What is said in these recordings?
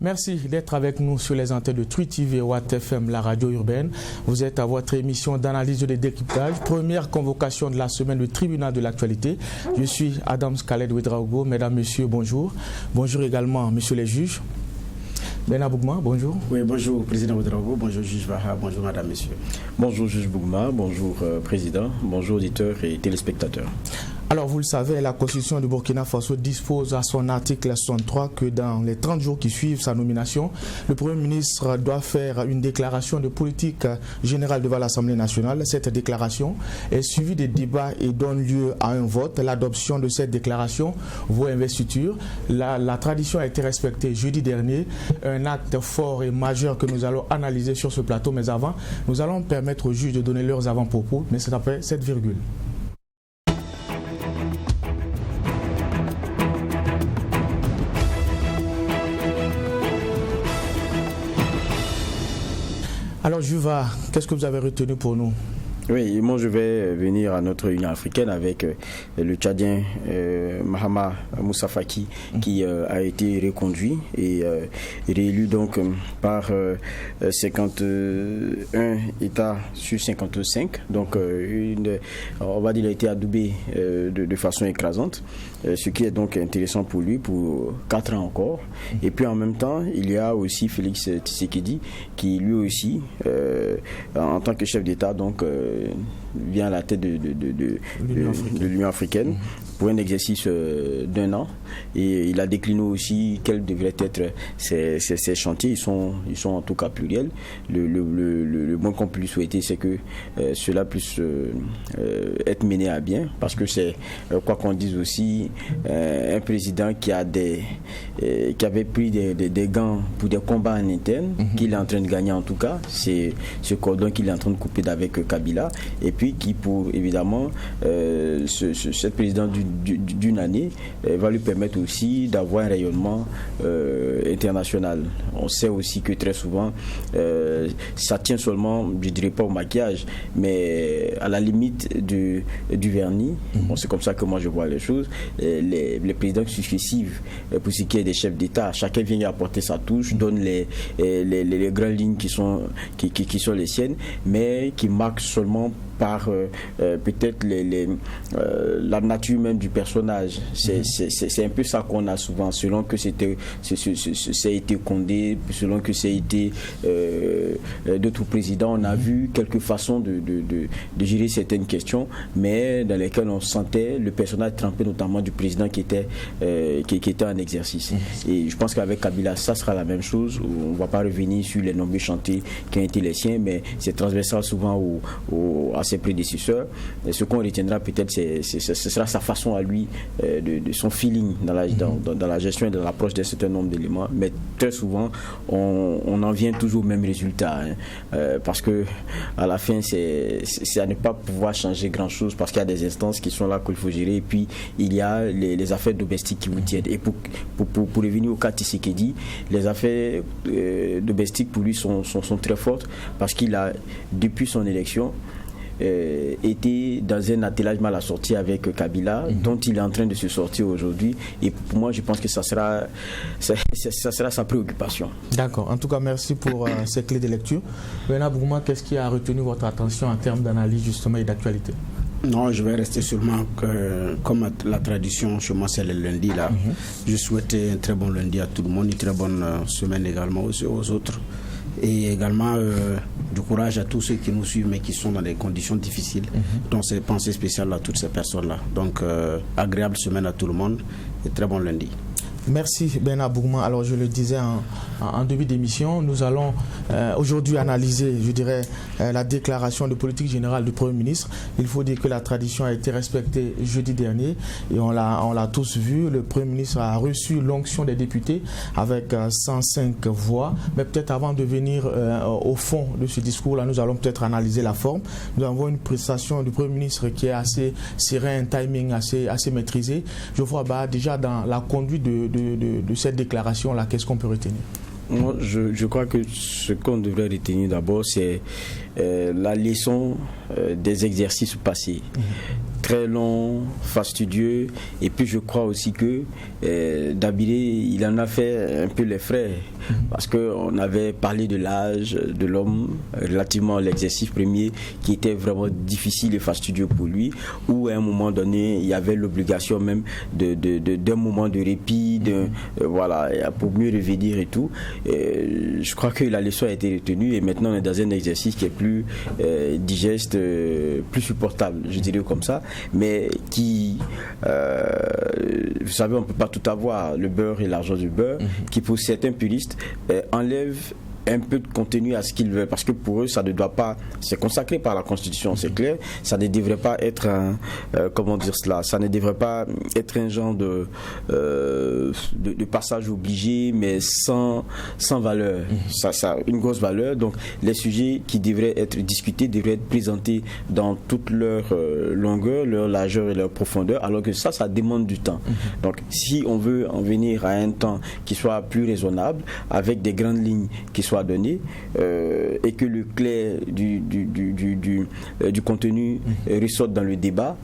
Merci d'être avec nous sur les antennes de Twi TV et Watt FM, la radio urbaine. Vous êtes à votre émission d'analyse et de décryptage. Première convocation de la semaine du tribunal de l'actualité. Je suis Adam Khaled Ouedraogo. Mesdames, Messieurs, bonjour. Bonjour également, Messieurs les juges. Bena Bougma, bonjour. Oui, bonjour, Président Ouedraogo. Bonjour, Juge Vaha. Bonjour, Madame, Messieurs. Bonjour, Juge Bougma. Bonjour, Président. Bonjour, auditeurs et téléspectateurs. Alors, vous le savez, la Constitution du Burkina Faso dispose à son article 63 que dans les 30 jours qui suivent sa nomination, le Premier ministre doit faire une déclaration de politique générale devant l'Assemblée nationale. Cette déclaration est suivie des débats et donne lieu à un vote. L'adoption de cette déclaration vaut investiture. La tradition a été respectée jeudi dernier. Un acte fort et majeur que nous allons analyser sur ce plateau. Mais avant, nous allons permettre aux juges de donner leurs avant-propos. Mais c'est après cette virgule. Alors Juva, qu'est-ce que vous avez retenu pour nous? Oui, moi je vais venir à notre Union africaine avec le Tchadien Mahama Moussa Faki qui a été reconduit et réélu donc par 51 États sur 55. Donc on va dire qu'il a été adoubé de façon écrasante, ce qui est donc intéressant pour lui pour 4 ans encore. Et puis en même temps, il y a aussi Félix Tshisekedi qui lui aussi, en tant que chef d'État, donc vient à la tête de l'Union africaine pour un exercice d'1 an, et il a décliné aussi quels devraient être ces chantiers. Ils sont en tout cas pluriels. Le moins qu'on puisse souhaiter, c'est que cela puisse être mené à bien, parce que c'est, quoi qu'on dise aussi, un président qui avait pris des gants pour des combats en interne, qu'il est en train de gagner en tout cas. C'est ce cordon qu'il est en train de couper avec Kabila, et puis qui, pour évidemment cette présidence d'une année, va lui permettre aussi d'avoir un rayonnement international. On sait aussi que très souvent ça tient seulement, je dirais pas au maquillage, mais à la limite du vernis. Bon, c'est comme ça que moi je vois les choses. Les présidents successifs, pour ce qui est des chefs d'État, chacun vient y apporter sa touche, donne les grandes lignes qui sont les siennes, mais qui marquent seulement par peut-être la nature même du personnage. C'est un peu ça qu'on a souvent, selon que ça a été Condé, selon que ça a été d'autres présidents. On a vu quelques façons de gérer certaines questions, mais dans lesquelles on sentait le personnage trempé, notamment du président qui était en exercice. Et je pense qu'avec Kabila, ça sera la même chose. On ne va pas revenir sur les nombreux chantiers qui ont été les siens, mais c'est transversal souvent à ses prédécesseurs. Et ce qu'on retiendra peut-être, ce sera sa façon à lui, de son feeling dans la gestion et dans l'approche d'un certain nombre d'éléments. Mais très souvent, on en vient toujours au même résultat, parce que à la fin, c'est à ne pas pouvoir changer grand-chose, parce qu'il y a des instances qui sont là qu'il faut gérer, et puis il y a les affaires domestiques qui vous tiennent. Et pour revenir au cas Tshisekedi, les affaires domestiques pour lui sont très fortes, parce qu'il a, depuis son élection, était dans un attelage mal assorti avec Kabila, dont il est en train de se sortir aujourd'hui, et pour moi je pense que ça sera sa préoccupation. D'accord, en tout cas merci pour ces clés de lecture. Bena Bougma, qu'est-ce qui a retenu votre attention en termes d'analyse justement et d'actualité? Non, je vais rester seulement que, comme la tradition chez moi c'est le lundi là, je souhaite un très bon lundi à tout le monde, une très bonne semaine également aux autres. Et également du courage à tous ceux qui nous suivent mais qui sont dans des conditions difficiles. Donc c'est pensée spéciale à toutes ces personnes-là. Donc agréable semaine à tout le monde et très bon lundi. Merci Bernard Bourgman. Alors je le disais en début d'émission, nous allons aujourd'hui analyser, je dirais, la déclaration de politique générale du Premier ministre. Il faut dire que la tradition a été respectée jeudi dernier et on l'a tous vu. Le Premier ministre a reçu l'onction des députés avec 105 voix. Mais peut-être avant de venir au fond de ce discours-là, nous allons peut-être analyser la forme. Nous avons une prestation du Premier ministre qui est assez serein, un timing assez maîtrisé. Je vois déjà dans la conduite de cette déclaration-là, qu'est-ce qu'on peut retenir? Moi, je crois que ce qu'on devrait retenir d'abord, c'est la leçon des exercices passés. Très long, fastidieux, et puis je crois aussi que Dabiré, il en a fait un peu les frais, parce qu'on avait parlé de l'âge de l'homme relativement à l'exercice premier qui était vraiment difficile et fastidieux pour lui, où à un moment donné il y avait l'obligation même d'un moment de répit, voilà, pour mieux revenir et tout. Je crois que la leçon a été retenue et maintenant on est dans un exercice qui est plus digeste, plus supportable, je dirais comme ça, mais qui, vous savez, on ne peut pas tout avoir, le beurre et l'argent du beurre, qui pour certains puristes enlève un peu de contenu à ce qu'ils veulent, parce que pour eux ça ne doit pas, c'est consacré par la Constitution, c'est clair, ça ne devrait pas être un, comment dire cela, ça ne devrait pas être un genre de passage obligé mais sans valeur, ça a une grosse valeur. Donc les sujets qui devraient être discutés devraient être présentés dans toute leur longueur, leur largeur et leur profondeur, alors que ça demande du temps. Donc si on veut en venir à un temps qui soit plus raisonnable, avec des grandes lignes qui soient donné et que le clair du contenu ressorte dans le débat,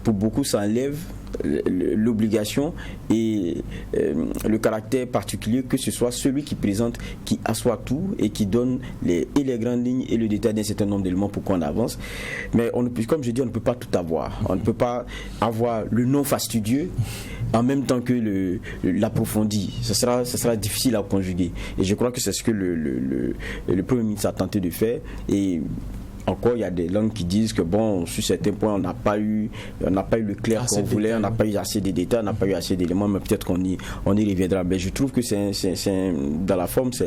pour beaucoup ça enlève l'obligation et le caractère particulier que ce soit celui qui présente, qui assoit tout et qui donne les grandes lignes et le détail d'un certain nombre d'éléments pour qu'on avance. Mais comme je dis, on ne peut pas tout avoir. On ne peut pas avoir le non fastidieux en même temps que l'approfondi. Ce sera difficile à conjuguer. Et je crois que c'est ce que le Premier ministre a tenté de faire. Et encore, il y a des langues qui disent que bon, sur certains points, on n'a pas eu le clair qu'on voulait, on n'a pas eu assez de détails, on n'a pas eu assez d'éléments, mais peut-être qu'on y reviendra. Mais je trouve que dans la forme, ça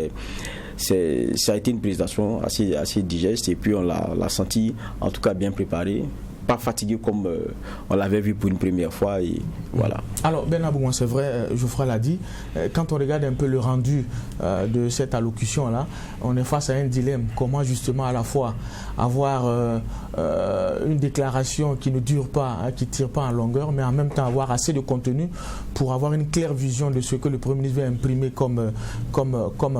a été une présentation assez digeste, et puis on l'a senti en tout cas bien préparé. Pas fatigué comme on l'avait vu pour une première fois, et voilà. Alors Bernard Bourgman, c'est vrai, Geoffroy l'a dit, quand on regarde un peu le rendu de cette allocution là, on est face à un dilemme, comment justement à la fois avoir une déclaration qui ne dure pas, qui ne tire pas en longueur, mais en même temps avoir assez de contenu pour avoir une claire vision de ce que le Premier ministre veut imprimer comme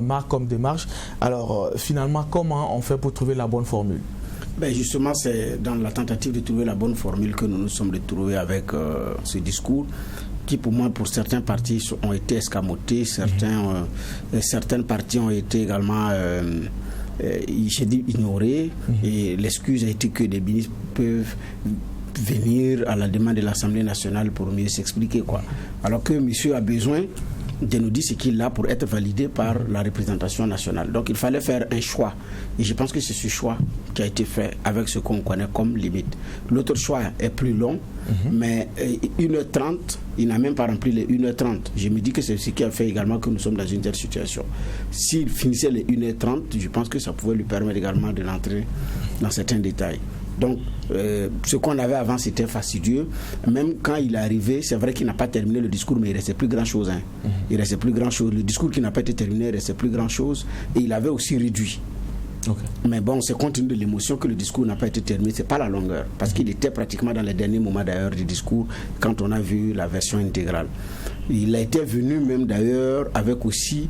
marque, comme démarche. Alors finalement, comment on fait pour trouver la bonne formule? Ben justement, c'est dans la tentative de trouver la bonne formule que nous nous sommes retrouvés avec ce discours qui, pour moi, pour certains partis ont été escamotés, certaines parties ont été également ignorées, et l'excuse a été que des ministres peuvent venir à la demande de l'Assemblée nationale pour mieux s'expliquer, quoi. Alors que monsieur a besoin de nous dire ce qu'il a pour être validé par la représentation nationale. Donc il fallait faire un choix. Et je pense que c'est ce choix qui a été fait avec ce qu'on connaît comme limite. L'autre choix est plus long, mais 1h30, il n'a même pas rempli les 1h30. Je me dis que c'est ce qui a fait également que nous sommes dans une telle situation. S'il finissait les 1h30, je pense que ça pouvait lui permettre également de l'entrer dans certains détails. Donc, ce qu'on avait avant, c'était fastidieux. Même quand il est arrivé, c'est vrai qu'il n'a pas terminé le discours, mais il ne restait plus grand-chose. Il restait plus grand-chose. Le discours qui n'a pas été terminé, il ne restait plus grand-chose. Et il avait aussi réduit. Okay. Mais bon, c'est compte tenu de l'émotion que le discours n'a pas été terminé. Ce n'est pas la longueur. Parce qu'il était pratiquement dans les derniers moments d'ailleurs du discours, quand on a vu la version intégrale. Il a été venu même d'ailleurs avec aussi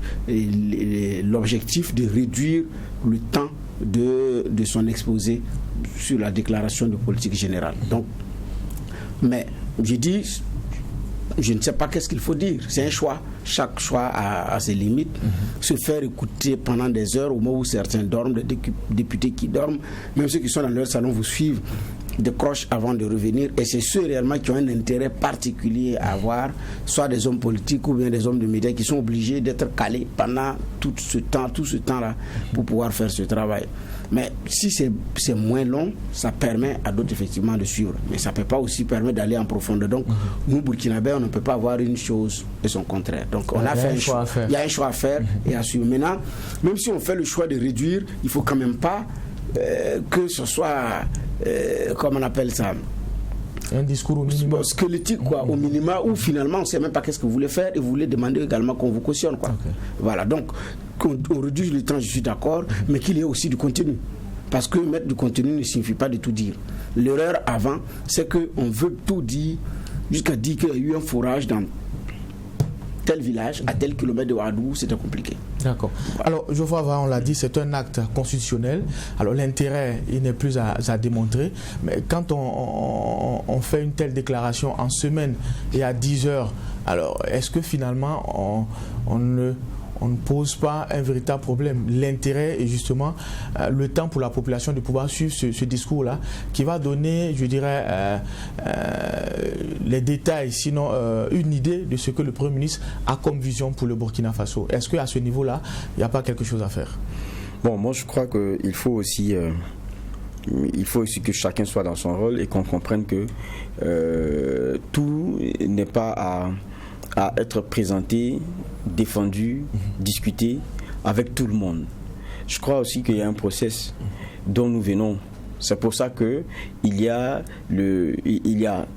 l'objectif de réduire le temps de son exposé sur la déclaration de politique générale. Donc, mais je dis, je ne sais pas qu'est-ce qu'il faut dire. C'est un choix. Chaque choix a ses limites. Se faire écouter pendant des heures, au moment où certains dorment, des députés qui dorment, même ceux qui sont dans leur salon vous suivent décrochent avant de revenir, et c'est ceux réellement qui ont un intérêt particulier à avoir, soit des hommes politiques ou bien des hommes de médias qui sont obligés d'être calés pendant tout ce temps-là pour pouvoir faire ce travail. Mais si c'est moins long, ça permet à d'autres effectivement de suivre. Mais ça ne peut pas aussi permettre d'aller en profondeur. Donc, nous, Burkinabés, on ne peut pas avoir une chose et son contraire. Donc, on a fait un choix. Il y a un choix à faire et à suivre. Maintenant, même si on fait le choix de réduire, il ne faut quand même pas que ce soit, comment on appelle ça, un discours au minimum squelettique, quoi, au minima, où finalement on ne sait même pas qu'est-ce que vous voulez faire et vous voulez demander également qu'on vous cautionne, quoi. Okay. Voilà, donc qu'on réduise le temps, je suis d'accord, mais qu'il y ait aussi du contenu. Parce que mettre du contenu ne signifie pas de tout dire. L'erreur avant, c'est qu'on veut tout dire, jusqu'à dire qu'il y a eu un forage dans tel village, à tel kilomètre de Ouadou, c'était compliqué. D'accord. Alors, je vois, on l'a dit, c'est un acte constitutionnel. Alors, l'intérêt, il n'est plus à démontrer. Mais quand on fait une telle déclaration en semaine et à 10 heures, alors, est-ce que finalement, on ne pose pas un véritable problème? L'intérêt est justement le temps pour la population de pouvoir suivre ce discours-là qui va donner, je dirais, les détails, sinon une idée de ce que le Premier ministre a comme vision pour le Burkina Faso. Est-ce qu'à ce niveau-là, il n'y a pas quelque chose à faire? Bon, moi je crois qu'il faut aussi... il faut aussi que chacun soit dans son rôle et qu'on comprenne que tout n'est pas à être présenté, défendu, discuté avec tout le monde. Je crois aussi qu'il y a un process dont nous venons. C'est pour ça que il y a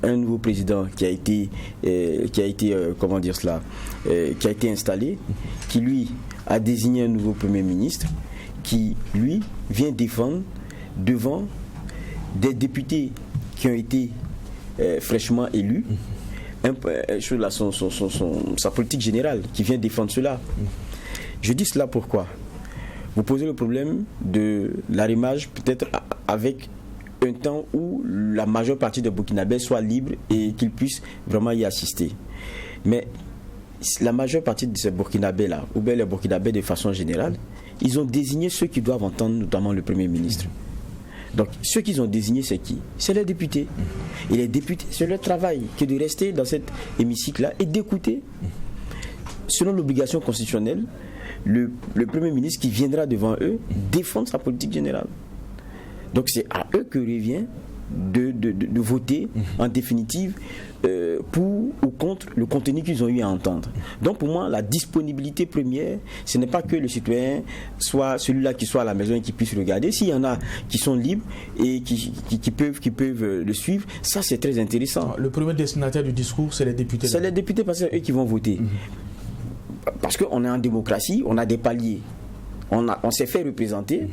un nouveau président qui a été installé, qui lui a désigné un nouveau premier ministre, qui lui vient défendre devant des députés qui ont été fraîchement élus. Sa politique générale qui vient défendre cela. Je dis cela pourquoi? Vous posez le problème de l'arrimage peut-être avec un temps où la majeure partie des Burkinabés soit libre et qu'ils puissent vraiment y assister. Mais la majeure partie de ces Burkinabés-là, ou bien les Burkinabés de façon générale, ils ont désigné ceux qui doivent entendre, notamment le Premier ministre. Donc, ceux qu'ils ont désignés, c'est qui? C'est les députés. Et les députés, c'est leur travail que de rester dans cet hémicycle-là et d'écouter, selon l'obligation constitutionnelle, le Premier ministre qui viendra devant eux défendre sa politique générale. Donc, c'est à eux que revient de voter en définitive pour ou contre le contenu qu'ils ont eu à entendre. Donc pour moi, la disponibilité première, ce n'est pas que le citoyen soit celui-là qui soit à la maison et qui puisse regarder. S'il y en a qui sont libres et qui peuvent le suivre, ça c'est très intéressant. Le premier destinataire du discours, c'est les députés. C'est les députés parce que c'est eux qui vont voter. Parce qu'on est en démocratie, on a des paliers. On s'est fait représenter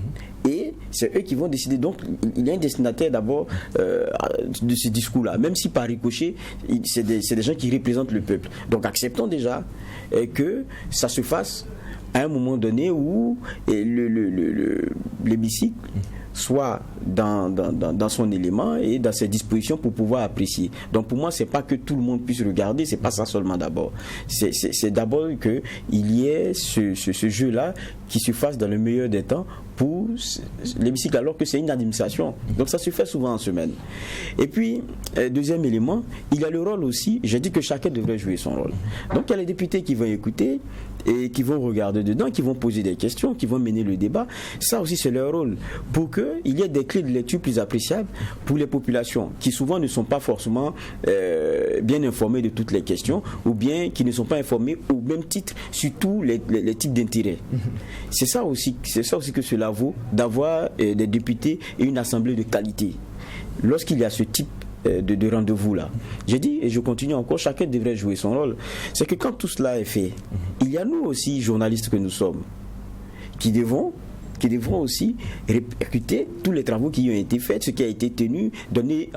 et c'est eux qui vont décider. Donc il y a un destinataire d'abord de ce discours-là, même si par ricochet c'est des gens qui représentent le peuple. Donc acceptons déjà que ça se fasse à un moment donné où l'hémicycle soit dans son élément et dans ses dispositions pour pouvoir apprécier. Donc pour moi, c'est pas que tout le monde puisse regarder, c'est pas ça seulement d'abord. C'est d'abord qu'il y ait ce jeu-là qui se fasse dans le meilleur des temps pour l'hémicycle, alors que c'est une administration. Donc ça se fait souvent en semaine. Et puis, deuxième élément, il y a le rôle aussi, j'ai dit que chacun devrait jouer son rôle. Donc il y a les députés qui vont écouter et qui vont regarder dedans, qui vont poser des questions, qui vont mener le débat. Ça aussi c'est leur rôle, pour qu'il y ait des clés de lecture plus appréciables pour les populations qui souvent ne sont pas forcément bien informées de toutes les questions, ou bien qui ne sont pas informées au même titre sur tous les types d'intérêts. C'est ça aussi que cela vaut d'avoir des députés et une assemblée de qualité. Lorsqu'il y a ce type de rendez-vous là, j'ai dit et je continue encore, chacun devrait jouer son rôle. C'est que quand tout cela est fait, il y a nous aussi, journalistes que nous sommes, qui devront aussi répercuter tous les travaux qui ont été faits, ce qui a été tenu, donner,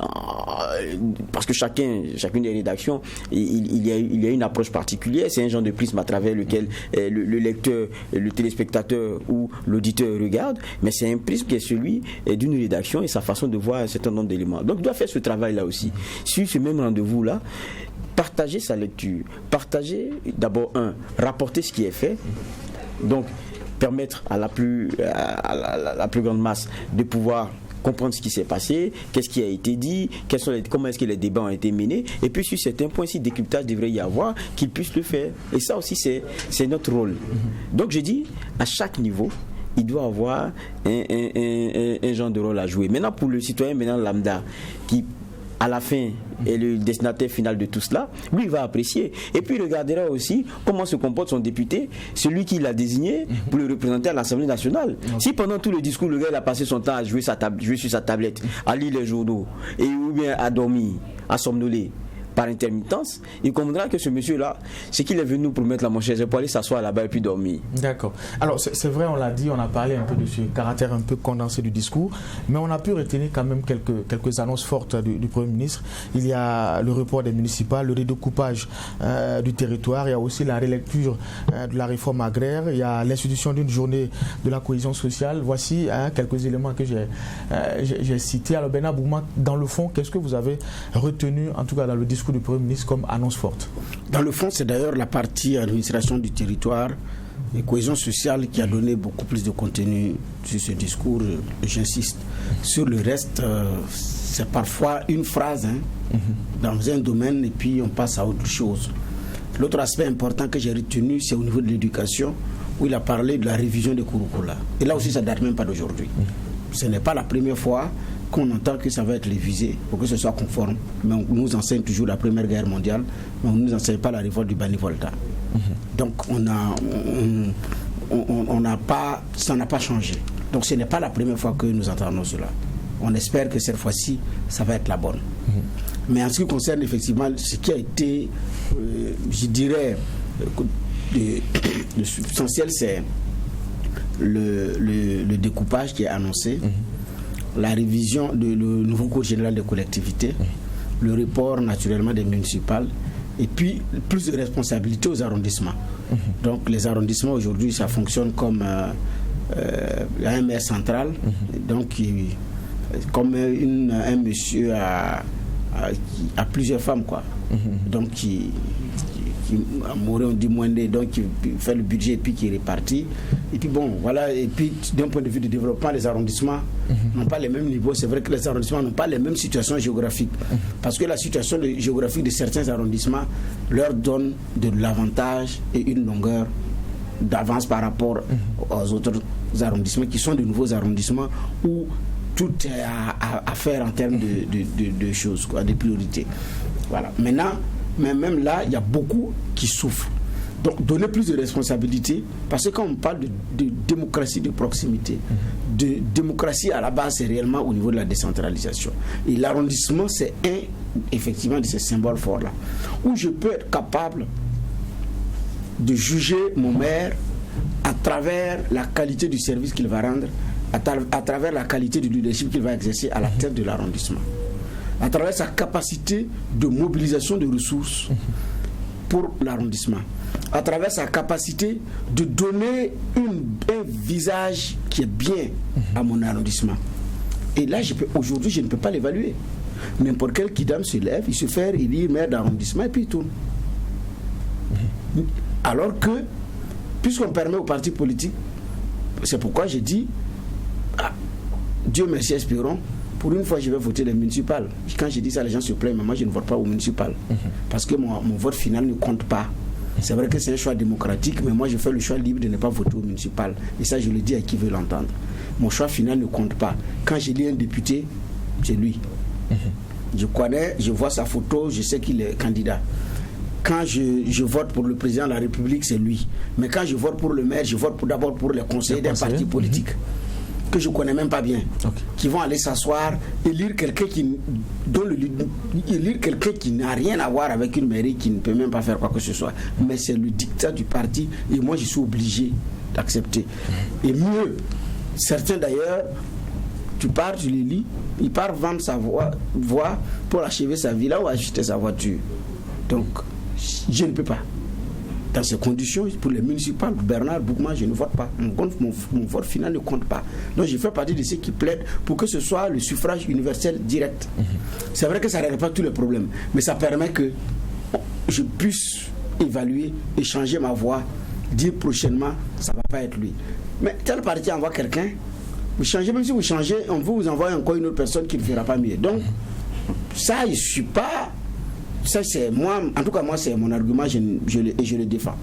parce que chacune des rédactions, il y a une approche particulière, c'est un genre de prisme à travers lequel le lecteur, le téléspectateur ou l'auditeur regarde, mais c'est un prisme qui est celui d'une rédaction et sa façon de voir un certain nombre d'éléments. Donc il doit faire ce travail-là aussi. Sur ce même rendez-vous-là, partager sa lecture, partager d'abord rapporter ce qui est fait, donc permettre à la plus grande masse de pouvoir comprendre ce qui s'est passé, qu'est-ce qui a été dit, comment est-ce que les débats ont été menés, et puis sur certains points, si décryptage devrait y avoir, qu'ils puissent le faire. Et ça aussi, c'est notre rôle. Donc je dis, à chaque niveau, il doit avoir un genre de rôle à jouer. Maintenant, pour le citoyen lambda, qui à la fin est le destinataire final de tout cela, lui il va apprécier. Et puis il regardera aussi comment se comporte son député, celui qui l'a désigné pour le représenter à l'Assemblée nationale. Si pendant tout le discours, le gars il a passé son temps à jouer sur sa tablette, à lire les journaux, ou bien à dormir, à somnoler par intermittence, il comprendra que ce monsieur-là, c'est qu'il est venu nous promettre la manchette, c'est pour aller s'asseoir là-bas et puis dormir. D'accord. Alors c'est vrai, on l'a dit, on a parlé un peu de ce caractère un peu condensé du discours, mais on a pu retenir quand même quelques annonces fortes du Premier ministre. Il y a le report des municipales, le redécoupage du territoire, il y a aussi la relecture de la réforme agraire, il y a l'institution d'une journée de la cohésion sociale. Voici quelques éléments que j'ai cités. Alors Bernard Bouma, dans le fond, qu'est-ce que vous avez retenu, en tout cas dans le discours du Premier ministre, comme annonce forte? Dans le fond, c'est d'ailleurs la partie administration du territoire et cohésion sociale qui a donné beaucoup plus de contenu sur ce discours. J'insiste. Sur le reste, c'est parfois une phrase dans un domaine et puis on passe à autre chose. L'autre aspect important que j'ai retenu, c'est au niveau de l'éducation, où il a parlé de la révision des curricula. Et là aussi, ça ne date même pas d'aujourd'hui. Ce n'est pas la première fois qu'on entend que ça va être révisé pour que ce soit conforme. Mais on nous enseigne toujours la Première Guerre mondiale, mais on ne nous enseigne pas la révolte du Bani-Volta. Donc ça n'a pas changé. Donc ce n'est pas la première fois que nous entendons cela. On espère que cette fois-ci, ça va être la bonne. Mais en ce qui concerne effectivement ce qui a été, je dirais, le substantiel, c'est le découpage qui est annoncé, la révision le nouveau code général des collectivités, le report naturellement des municipales, et puis plus de responsabilités aux arrondissements. Donc les arrondissements aujourd'hui, ça fonctionne comme un maire central, donc comme un monsieur à plusieurs femmes, quoi. Donc qui on dit moins donc qui fait le budget et puis qui est réparti. Et puis bon, voilà, et puis d'un point de vue de développement, les arrondissements n'ont pas les mêmes niveaux. C'est vrai que les arrondissements n'ont pas les mêmes situations géographiques. Parce que la situation géographique de certains arrondissements leur donne de l'avantage et une longueur d'avance par rapport aux autres arrondissements qui sont de nouveaux arrondissements où tout est à faire en termes de choses, quoi, de priorités. Voilà. Maintenant, mais même là, il y a beaucoup qui souffrent. Donc, donner plus de responsabilités, parce que quand on parle de démocratie de proximité, de démocratie à la base, c'est réellement au niveau de la décentralisation. Et l'arrondissement, c'est effectivement, de ces symboles forts-là, où je peux être capable de juger mon maire à travers la qualité du service qu'il va rendre, à travers la qualité du leadership qu'il va exercer à la tête de l'arrondissement, à travers sa capacité de mobilisation de ressources pour l'arrondissement, à travers sa capacité de donner un visage qui est bien à mon arrondissement. Et là, aujourd'hui, je ne peux pas l'évaluer. N'importe quel kidam se lève, il se fait élire maire d'arrondissement et puis il tourne. Alors que, puisqu'on permet aux partis politiques, c'est pourquoi j'ai dit, Dieu merci, espérons, pour une fois, je vais voter les municipales. Quand je dis ça, les gens se plaignent, mais moi, je ne vote pas aux municipales. Parce que mon vote final ne compte pas. C'est vrai que c'est un choix démocratique, mais moi, je fais le choix libre de ne pas voter aux municipales. Et ça, je le dis à qui veut l'entendre. Mon choix final ne compte pas. Quand je lis un député, c'est lui. Je connais, je vois sa photo, je sais qu'il est candidat. Quand je vote pour le président de la République, c'est lui. Mais quand je vote pour le maire, je vote d'abord pour les conseillers d'un parti politique. Que je ne connais même pas bien, qui vont aller s'asseoir et lire quelqu'un qui n'a rien à voir avec une mairie, qui ne peut même pas faire quoi que ce soit. Mais c'est le dictat du parti et moi je suis obligé d'accepter. Et mieux, certains d'ailleurs, tu pars, tu les lis, ils partent vendre sa voix pour achever sa villa ou acheter sa voiture. Donc, je ne peux pas. Dans ces conditions, pour les municipales, Bernard Boukma, je ne vote pas. Mon vote final ne compte pas. Donc je fais partie de ceux qui plaident pour que ce soit le suffrage universel direct. C'est vrai que ça ne règle pas tous les problèmes, mais ça permet que je puisse évaluer et changer ma voix, dire prochainement, ça ne va pas être lui. Mais tel parti envoie quelqu'un, Vous changez, même si vous changez, on vous envoie encore une autre personne qui ne fera pas mieux. Donc, ça, je ne suis pas... Ça, c'est moi, en tout cas, moi, c'est mon argument, je le défends.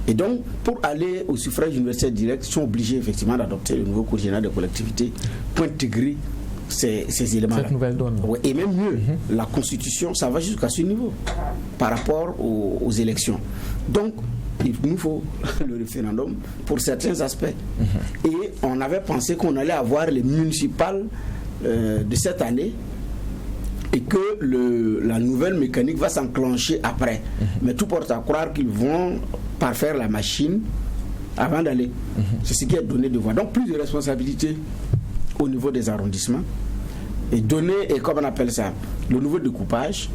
Et donc, pour aller au suffrage universel direct, ils sont obligés effectivement d'adopter le nouveau code général des collectivités pour intégrer ces éléments-là. Cette nouvelle donne. Ouais, et même mieux, la Constitution, ça va jusqu'à ce niveau par rapport aux élections. Donc, il nous faut le référendum pour certains aspects. Et on avait pensé qu'on allait avoir les municipales de cette année et que la nouvelle mécanique va s'enclencher après. Mais tout porte à croire qu'ils vont parfaire la machine avant d'aller. C'est ce qui est donné de voir. Donc plus de responsabilités au niveau des arrondissements et donner, et comme on appelle ça, le nouveau découpage.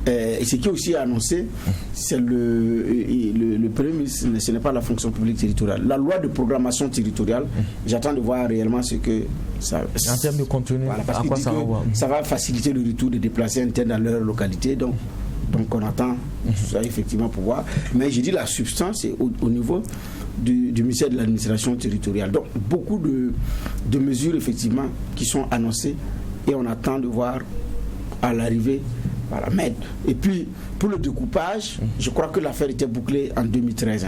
Et ce qui est aussi annoncé, c'est le Premier ministre, ce n'est pas la fonction publique territoriale. La loi de programmation territoriale, j'attends de voir réellement ce que ça... En termes de contenu, voilà, à quoi ça va? Ça va faciliter le retour des déplacés internes dans leur localité, donc on attend ça effectivement pour voir. Mais j'ai dit la substance, c'est au niveau du ministère de l'administration territoriale. Donc beaucoup de mesures effectivement qui sont annoncées et on attend de voir à l'arrivée. Voilà. Et puis, pour le découpage, je crois que l'affaire était bouclée en 2013.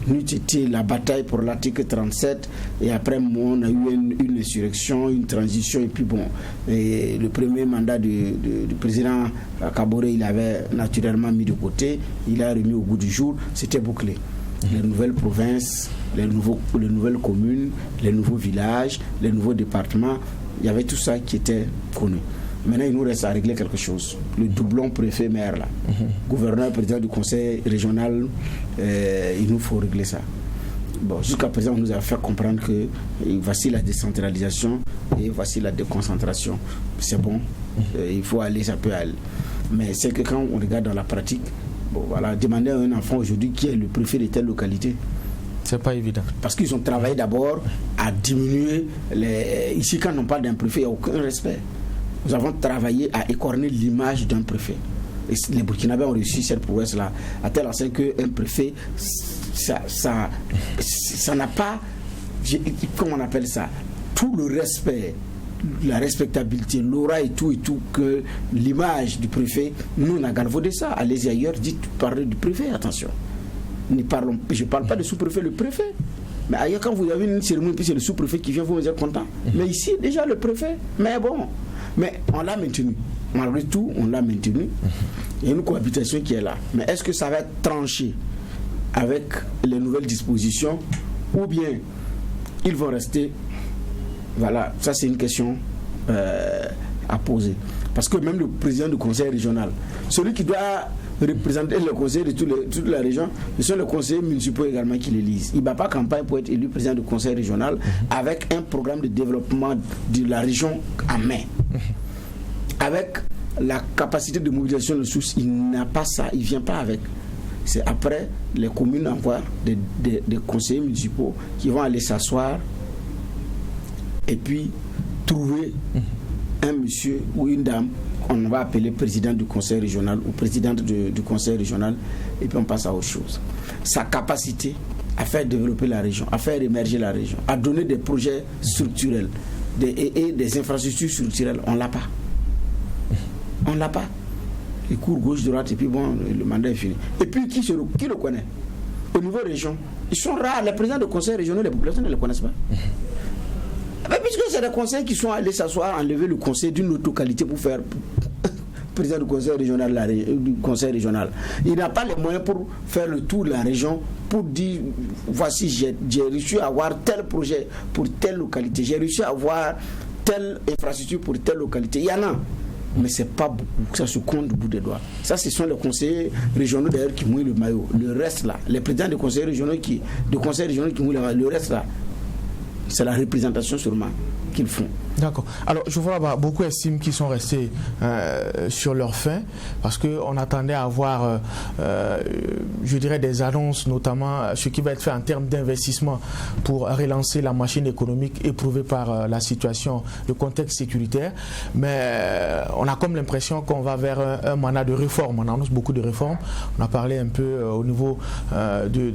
Nous, c'était la bataille pour l'article 37, et après, on a eu une insurrection, une transition, et puis bon, et le premier mandat du président Kaboré, il avait naturellement mis de côté, il a remis au bout du jour, c'était bouclé. Les nouvelles provinces, les nouvelles communes, les nouveaux villages, les nouveaux départements, il y avait tout ça qui était connu. Maintenant, il nous reste à régler quelque chose. Le doublon préfet-maire, là. Gouverneur, président du conseil régional, il nous faut régler ça. Bon, jusqu'à présent, on nous a fait comprendre que voici la décentralisation et voici la déconcentration. C'est bon, il faut aller, ça peut aller. Mais c'est que quand on regarde dans la pratique, bon, voilà, demander à un enfant aujourd'hui qui est le préfet de telle localité, c'est pas évident. Parce qu'ils ont travaillé d'abord à diminuer Ici, quand on parle d'un préfet, il n'y a aucun respect. Nous avons travaillé à écorner l'image d'un préfet. Et les Burkinabés ont réussi cette prouesse-là, à tel enseigne qu'un préfet, ça n'a pas, comment on appelle ça, tout le respect, la respectabilité, l'aura et tout, que l'image du préfet, nous, on a galvaudé ça. Allez-y ailleurs, parlez du préfet, attention. Je ne parle pas de sous-préfet, le préfet. Mais ailleurs, quand vous avez une cérémonie, puis c'est le sous-préfet qui vient, vous êtes content. Mais ici, déjà, le préfet. Mais bon. Mais on l'a maintenu. Malgré tout, on l'a maintenu. Il y a une cohabitation qui est là. Mais est-ce que ça va être tranché avec les nouvelles dispositions ou bien ils vont rester? Voilà, ça c'est une question à poser. Parce que même le président du conseil régional, celui qui doit représenter le conseil de toute la région, ce sont les conseillers municipaux également qui l'élisent. Il ne bat pas campagne pour être élu président du conseil régional avec un programme de développement de la région en main. Avec la capacité de mobilisation de ressources, il n'a pas ça, il ne vient pas avec. C'est après, les communes envoient des conseillers municipaux qui vont aller s'asseoir et puis trouver un monsieur ou une dame on va appeler président du conseil régional ou présidente du conseil régional et puis on passe à autre chose. Sa capacité à faire développer la région, à faire émerger la région, à donner des projets structurels et des infrastructures structurelles, on ne l'a pas. On ne l'a pas. Il court gauche-droite et puis bon, le mandat est fini. Et puis qui le connaît? Au niveau région, ils sont rares. Les présidents de conseil régionaux, les populations ne les connaissent pas. Mais puisque c'est des conseils qui sont allés s'asseoir, enlever le conseil d'une autre localité pour faire président du conseil régional, il n'a pas les moyens pour faire le tour de la région pour dire voici j'ai réussi à avoir tel projet pour telle localité, j'ai réussi à avoir telle infrastructure pour telle localité. Il y en a, mais c'est pas beaucoup, ça se compte du bout des doigts. Ça, ce sont les conseillers régionaux d'ailleurs qui mouillent le maillot. Le reste là, les présidents des conseils régionaux qui mouillent le maillot, le reste là, c'est la représentation seulement. qu'ils font. D'accord. Alors, je vois beaucoup estiment qu'ils sont restés sur leur faim parce qu'on attendait à avoir, je dirais, des annonces, notamment ce qui va être fait en termes d'investissement pour relancer la machine économique éprouvée par la situation, le contexte sécuritaire. Mais on a comme l'impression qu'on va vers un mandat de réforme. On annonce beaucoup de réformes. On a parlé un peu au niveau du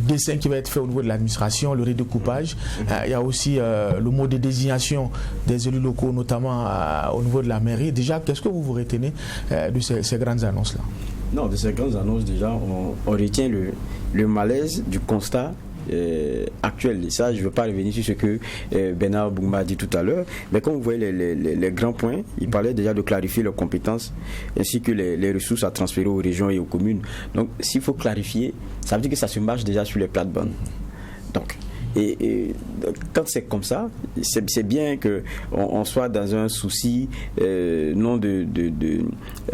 dessin qui va être fait au niveau de l'administration, le redécoupage. Il y a aussi le mot de désignation des élus locaux, notamment au niveau de la mairie. Déjà, qu'est-ce que vous retenez de ces grandes annonces-là? Non, de ces grandes annonces, déjà, on retient le malaise du constat actuel. Et ça, je ne veux pas revenir sur ce que Bernard Bouma a dit tout à l'heure, mais quand vous voyez les grands points, il parlait déjà de clarifier leurs compétences ainsi que les ressources à transférer aux régions et aux communes. Donc, s'il faut clarifier, ça veut dire que ça se marche déjà sur les plates-bandes. Donc, et quand c'est comme ça, c'est bien qu'on soit dans un souci non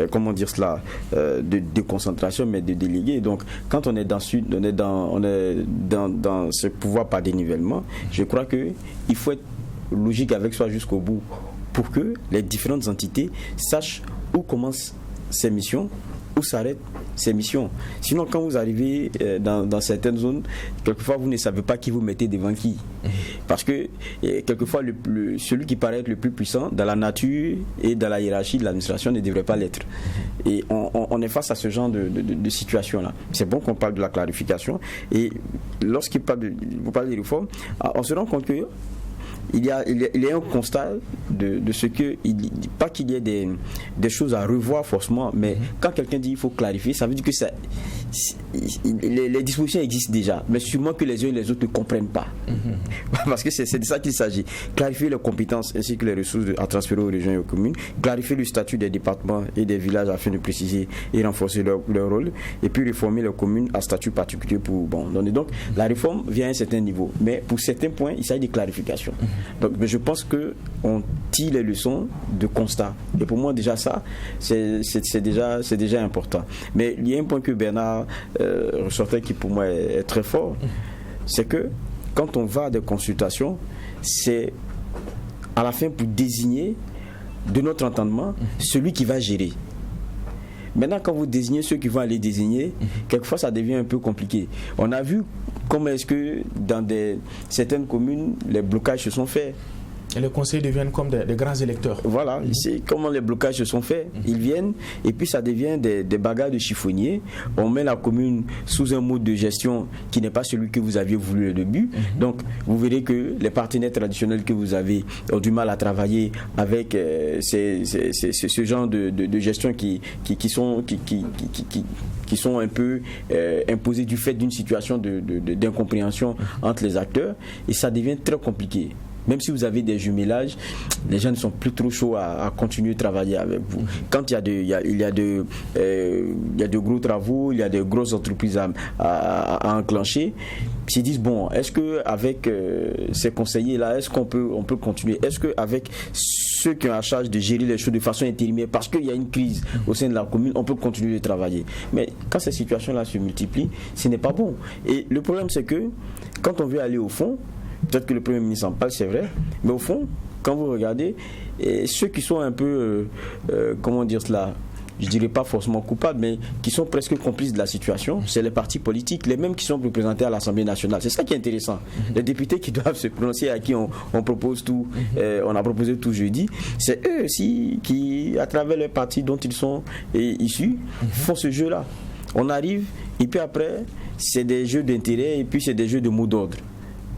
comment dire cela, de concentration, mais de déléguer. Donc, quand on est dans ce pouvoir par dénivellement, je crois qu'il faut être logique avec soi jusqu'au bout pour que les différentes entités sachent où commencent ces missions, où s'arrêtent ces missions. Sinon, quand vous arrivez dans certaines zones, quelquefois vous ne savez pas qui vous mettez devant qui. Parce que quelquefois celui qui paraît être le plus puissant dans la nature et dans la hiérarchie de l'administration ne devrait pas l'être. Et on est face à ce genre de situation-là. C'est bon qu'on parle de la clarification. Et lorsqu'il vous parlez de réforme, on se rend compte que il y a un constat de ce que, pas qu'il y ait des choses à revoir forcément, mais quand quelqu'un dit qu'il faut clarifier, ça veut dire que les dispositions existent déjà, mais sûrement que les uns et les autres ne comprennent pas. Parce que c'est de ça qu'il s'agit. Clarifier les compétences ainsi que les ressources à transférer aux régions et aux communes, clarifier le statut des départements et des villages afin de préciser et renforcer leur rôle, et puis réformer les communes à statut particulier pour donner. Donc la réforme vient à un certain niveau, mais pour certains points, il s'agit de clarification. Donc, mais je pense qu'on tire les leçons de constat. Et pour moi, déjà ça, c'est déjà important. Mais il y a un point que Bernard ressortait qui pour moi est très fort, c'est que quand on va à des consultations, c'est à la fin pour désigner, de notre entendement, celui qui va gérer. Maintenant, quand vous désignez ceux qui vont aller désigner, quelquefois ça devient un peu compliqué. On a vu comment est-ce que dans certaines communes, les blocages se sont faits. Et les conseils deviennent comme des grands électeurs. Voilà, c'est comment les blocages se sont faits. Ils viennent et puis ça devient des bagarres de chiffonniers. On met la commune sous un mode de gestion qui n'est pas celui que vous aviez voulu au début. Donc, vous verrez que les partenaires traditionnels que vous avez ont du mal à travailler avec ce genre de gestion qui sont un peu imposés du fait d'une situation d'incompréhension entre les acteurs. Et ça devient très compliqué. Même si vous avez des jumelages, les gens ne sont plus trop chauds à continuer de travailler avec vous. Quand il y a de gros travaux, il y a de grosses entreprises à enclencher, ils se disent bon, est-ce qu'avec ces conseillers-là, est-ce qu'on peut continuer? Est-ce qu'avec ceux qui ont la charge de gérer les choses de façon intérimaire, parce qu'il y a une crise au sein de la commune, on peut continuer de travailler? Mais quand ces situations-là se multiplient, ce n'est pas bon. Et le problème, c'est que quand on veut aller au fond, peut-être que le Premier ministre en parle, c'est vrai, mais au fond, quand vous regardez, ceux qui sont un peu, comment dire cela, je dirais pas forcément coupables, mais qui sont presque complices de la situation, c'est les partis politiques, les mêmes qui sont représentés à l'Assemblée nationale. C'est ça qui est intéressant. Les députés qui doivent se prononcer, à qui on propose tout, on a proposé tout jeudi, c'est eux aussi qui, à travers les partis dont ils sont issus, font ce jeu-là. On arrive, et puis après, c'est des jeux d'intérêt, et puis c'est des jeux de mots d'ordre.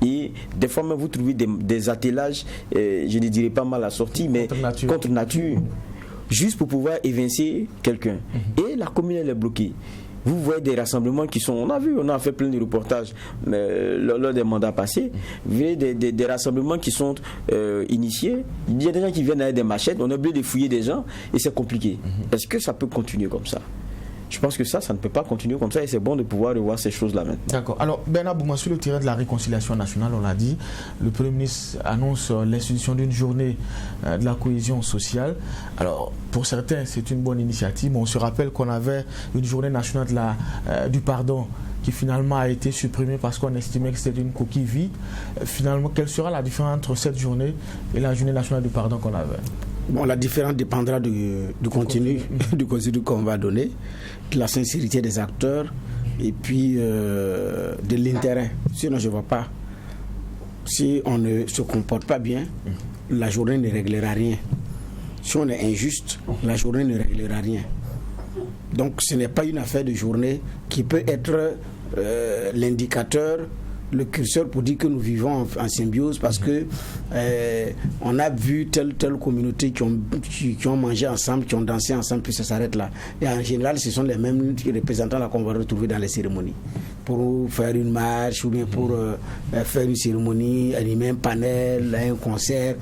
Et des fois même vous trouvez des attellages, je ne dirais pas mal assortis, mais contre nature, juste pour pouvoir évincer quelqu'un. Et la commune elle est bloquée. Vous voyez des rassemblements qui sont, on a fait plein de reportages lors des mandats passés. Vous voyez des rassemblements qui sont initiés. Il y a des gens qui viennent avec des machettes, on a oublié de fouiller des gens et c'est compliqué. Est-ce que ça peut continuer comme ça? Je pense que ça ne peut pas continuer comme ça et c'est bon de pouvoir revoir ces choses-là maintenant. D'accord. Alors, Bernard Bouma, sur le terrain de la réconciliation nationale, on l'a dit, le Premier ministre annonce l'institution d'une journée de la cohésion sociale. Alors, pour certains, c'est une bonne initiative, mais on se rappelle qu'on avait une journée nationale du pardon qui finalement a été supprimée parce qu'on estimait que c'était une coquille vide. Finalement, quelle sera la différence entre cette journée et la journée nationale du pardon qu'on avait? Bon, la différence dépendra du contenu, du contenu qu'on va donner, de la sincérité des acteurs et puis de l'intérêt. Sinon, je ne vois pas. Si on ne se comporte pas bien, la journée ne réglera rien. Si on est injuste, la journée ne réglera rien. Donc ce n'est pas une affaire de journée qui peut être l'indicateur, le curseur pour dire que nous vivons en symbiose parce que on a vu telle communauté qui ont mangé ensemble, qui ont dansé ensemble, puis ça s'arrête là. Et en général, ce sont les mêmes représentants là qu'on va retrouver dans les cérémonies. Pour faire une marche ou bien pour faire une cérémonie, animer un panel, un concert.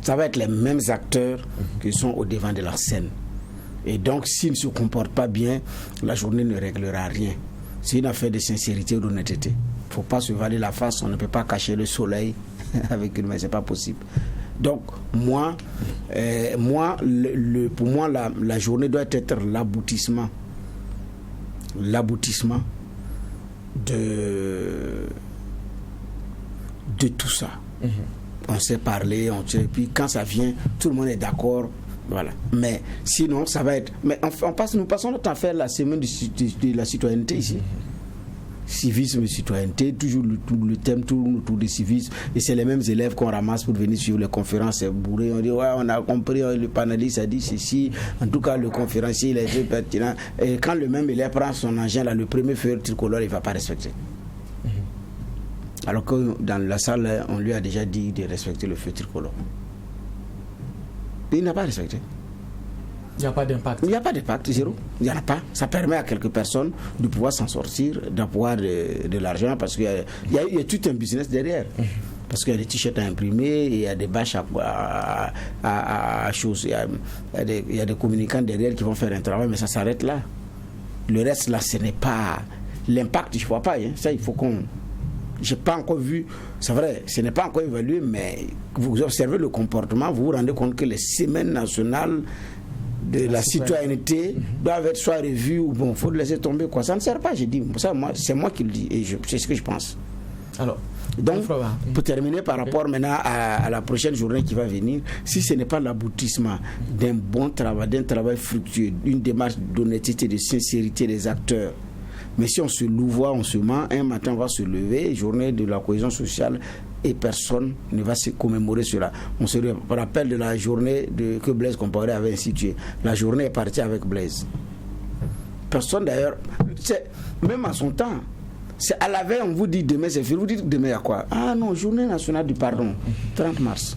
Ça va être les mêmes acteurs qui sont au devant de la scène. Et donc, s'ils ne se comportent pas bien, la journée ne réglera rien. C'est une affaire de sincérité et d'honnêteté. Il ne faut pas se voiler la face, on ne peut pas cacher le soleil avec une main, ce n'est pas possible. Donc, pour moi, la journée doit être l'aboutissement de tout ça. On s'est parlé, et puis quand ça vient, tout le monde est d'accord. Voilà. Mais sinon, ça va être. Mais nous passons notre temps à faire la semaine de la citoyenneté ici. Civisme et citoyenneté, toujours le thème tourne autour du civisme. Et c'est les mêmes élèves qu'on ramasse pour venir suivre les conférences. C'est bourré. On dit, ouais, on a compris, le panéliste a dit ceci. En tout cas, le conférencier, il est très pertinent. Et quand le même élève prend son engin, là, le premier feu tricolore, il ne va pas respecter. Alors que dans la salle, on lui a déjà dit de respecter le feu tricolore. Il n'a pas respecté. Il n'y a pas d'impact. Il n'y a pas d'impact, zéro. Il n'y en a pas. Ça permet à quelques personnes de pouvoir s'en sortir, d'avoir de l'argent, parce qu'il y a tout un business derrière. Parce qu'il y a des t-shirts à imprimer, il y a des bâches à choses, il y a des communicants derrière qui vont faire un travail, mais ça s'arrête là. Le reste, là, ce n'est pas... L'impact, je ne vois pas. Hein. Ça, il faut qu'on... Je n'ai pas encore vu, c'est vrai, ce n'est pas encore évalué, mais vous observez le comportement, vous vous rendez compte que les semaines nationales de la citoyenneté doivent être soit revues ou bon, il faut le laisser tomber, quoi. Ça ne sert pas, j'ai dit. Ça, c'est moi qui le dis et c'est ce que je pense. Alors, donc, pour terminer par rapport maintenant à la prochaine journée qui va venir, si ce n'est pas l'aboutissement d'un bon travail, d'un travail fructueux, d'une démarche d'honnêteté, de sincérité des acteurs, mais si on se louvoie, on se ment, un matin on va se lever, journée de la cohésion sociale, et personne ne va se commémorer cela. On se rappelle de la journée que Blaise Compaoré avait instituée. La journée est partie avec Blaise. Personne d'ailleurs, même à son temps, c'est à la veille on vous dit demain c'est fini, vous dites demain il y a quoi? Ah non, journée nationale du pardon, 30 mars.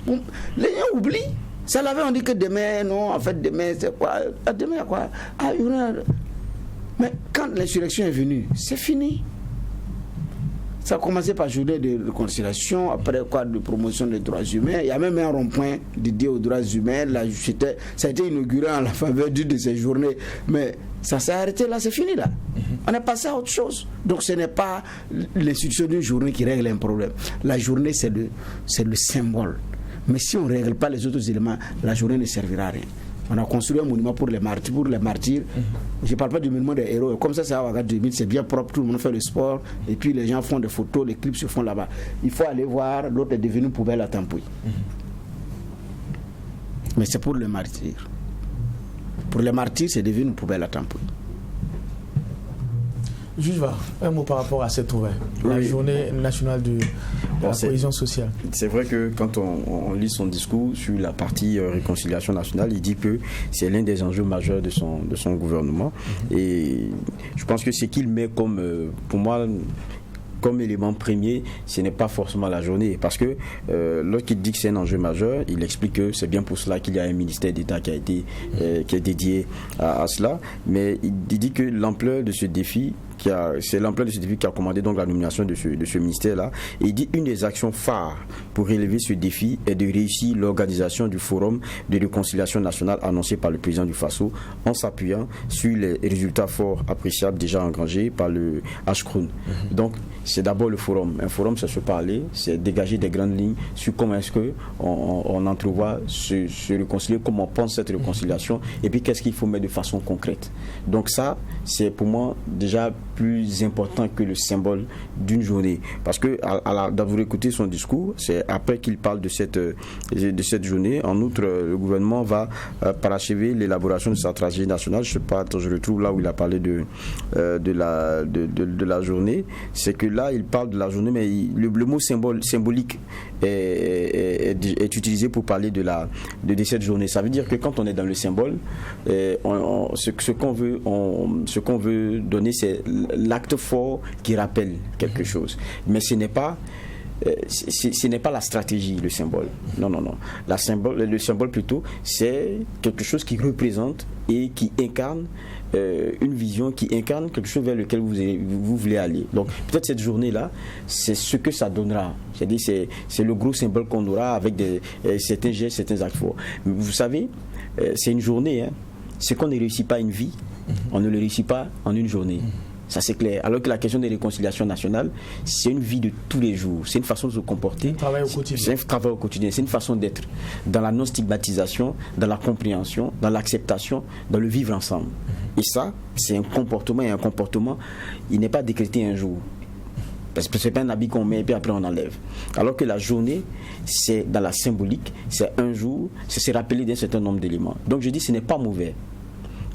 Bon, les gens oublient. C'est à la veille on dit que demain, non, en fait demain c'est quoi? Demain il y a quoi? Ah, mais quand l'insurrection est venue, c'est fini. Ça a commencé par journée de réconciliation, après quoi, de promotion des droits humains. Il y a même un rond-point dédié aux droits humains. Là, ça a été inauguré en la faveur d'une de ces journées. Mais ça s'est arrêté là, c'est fini là. On est passé à autre chose. Donc ce n'est pas l'institution d'une journée qui règle un problème. La journée, c'est le symbole. Mais si on ne règle pas les autres éléments, la journée ne servira à rien. On a construit un monument pour les martyrs. Je ne parle pas du monument des héros. Comme ça, c'est à Ouaga 2000, c'est bien propre, tout le monde fait le sport. Et puis les gens font des photos, les clips se font là-bas. Il faut aller voir, l'autre est devenu poubelle à Tampouy. Mais c'est pour les martyrs. Pour les martyrs, c'est devenu une poubelle à Tampouy. Juste un mot par rapport à cette nouvelle, la journée nationale de la cohésion sociale. C'est vrai que quand on lit son discours sur la partie réconciliation nationale, il dit que c'est l'un des enjeux majeurs de son gouvernement. Et je pense que ce qu'il met comme, pour moi, comme élément premier, ce n'est pas forcément la journée. Parce que lorsqu'il dit que c'est un enjeu majeur, il explique que c'est bien pour cela qu'il y a un ministère d'État qui est dédié à cela. Mais il dit que l'ampleur de ce défi, c'est l'ampleur de ce défi qui a commandé donc la nomination de ce ministère-là. Et il dit une des actions phares pour relever ce défi est de réussir l'organisation du forum de réconciliation nationale annoncé par le président du Faso en s'appuyant sur les résultats forts appréciables déjà engrangés par le HCROUN. Donc c'est d'abord le forum. Un forum, c'est se parler, c'est dégager des grandes lignes sur comment est-ce qu'on entrevoit se réconcilier, comment on pense cette réconciliation et puis qu'est-ce qu'il faut mettre de façon concrète. Donc ça, c'est pour moi déjà plus important que le symbole d'une journée. Parce que, d'avoir écouté son discours, c'est après qu'il parle de cette journée. En outre, le gouvernement va parachever l'élaboration de sa stratégie nationale. Je sais pas, je retrouve là où il a parlé de la journée. C'est que là, il parle de la journée, mais le mot symbolique est utilisé pour parler de cette journée. Ça veut dire que quand on est dans le symbole, ce qu'on veut donner, c'est l'acte fort qui rappelle quelque chose. Mais ce n'est pas la stratégie, le symbole. Non. Le symbole plutôt, c'est quelque chose qui représente et qui incarne une vision, qui incarne quelque chose vers lequel vous voulez aller. Donc peut-être cette journée-là, c'est ce que ça donnera. C'est-à-dire c'est le gros symbole qu'on aura avec certains gestes, certains actes forts. Mais vous savez, c'est une journée. Hein. C'est qu'on ne réussit pas une vie, on ne le réussit pas en une journée. Ça c'est clair. Alors que la question des réconciliations nationales, c'est une vie de tous les jours. C'est une façon de se comporter. C'est un travail au quotidien. C'est une façon d'être dans la non-stigmatisation, dans la compréhension, dans l'acceptation, dans le vivre ensemble. Et ça, c'est un comportement. Et un comportement, il n'est pas décrété un jour. Parce que ce n'est pas un habit qu'on met et puis après on enlève. Alors que la journée, c'est dans la symbolique, c'est un jour, c'est se rappeler d'un certain nombre d'éléments. Donc je dis, ce n'est pas mauvais.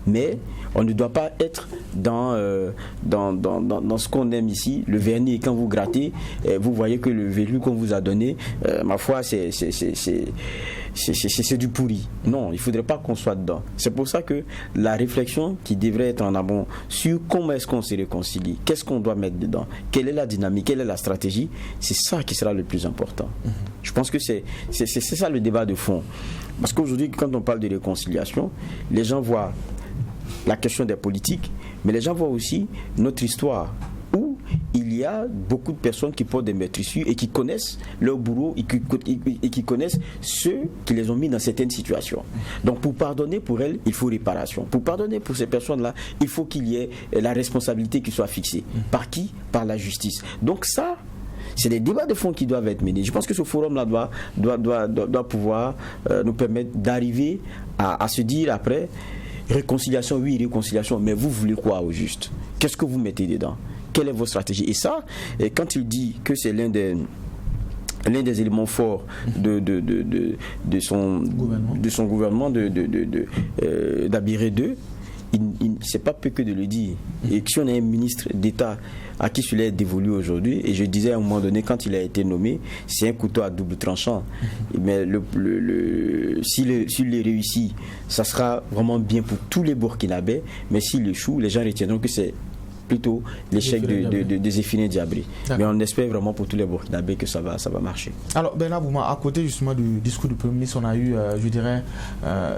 Mais on ne doit pas être dans ce qu'on aime ici, le vernis. Quand vous grattez, vous voyez que le vernis qu'on vous a donné, ma foi, c'est du pourri. Non, il ne faudrait pas qu'on soit dedans. C'est pour ça que la réflexion qui devrait être en amont sur comment est-ce qu'on se réconcilie, qu'est-ce qu'on doit mettre dedans, quelle est la dynamique, quelle est la stratégie, c'est ça qui sera le plus important. Je pense que c'est ça le débat de fond. Parce qu'aujourd'hui, quand on parle de réconciliation, les gens voient la question des politiques, mais les gens voient aussi notre histoire, où il y a beaucoup de personnes qui portent des maîtrisses et qui connaissent leur bourreau et qui connaissent ceux qui les ont mis dans certaines situations. Donc pour pardonner pour elles, il faut réparation. Pour pardonner pour ces personnes-là, il faut qu'il y ait la responsabilité qui soit fixée. Par qui? Par la justice. Donc ça, c'est des débats de fond qui doivent être menés. Je pense que ce forum-là doit pouvoir nous permettre d'arriver à se dire après, réconciliation, oui, réconciliation, mais vous voulez quoi au juste? Qu'est-ce que vous mettez dedans? Quelle est votre stratégie? Et ça, quand il dit que c'est l'un des éléments forts de son gouvernement d'Abiré II, c'est pas peu que de le dire. Et si on a un ministre d'État à qui cela est dévolu aujourd'hui, et je disais à un moment donné, quand il a été nommé, c'est un couteau à double tranchant. Mais s'il est réussi, ça sera vraiment bien pour tous les Burkinabés, mais s'il échoue, les gens retiendront que c'est plutôt l'échec des Zéphirins Diabré. Mais on espère vraiment pour tous les Burkinabés que ça va marcher. Alors Bernard Bouma, à côté justement du discours du Premier ministre, on a eu, je dirais,